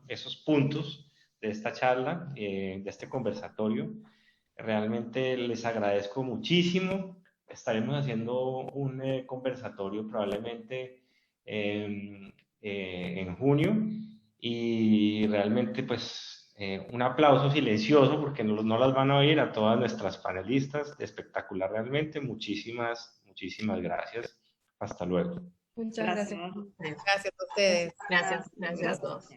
esos puntos de esta charla, de este conversatorio. Realmente les agradezco muchísimo. Estaremos haciendo un conversatorio probablemente en junio y realmente pues un aplauso silencioso porque no las van a oír a todas nuestras panelistas. Espectacular realmente. Muchísimas gracias. Hasta luego. Muchas gracias. Gracias a ustedes. Gracias a todos.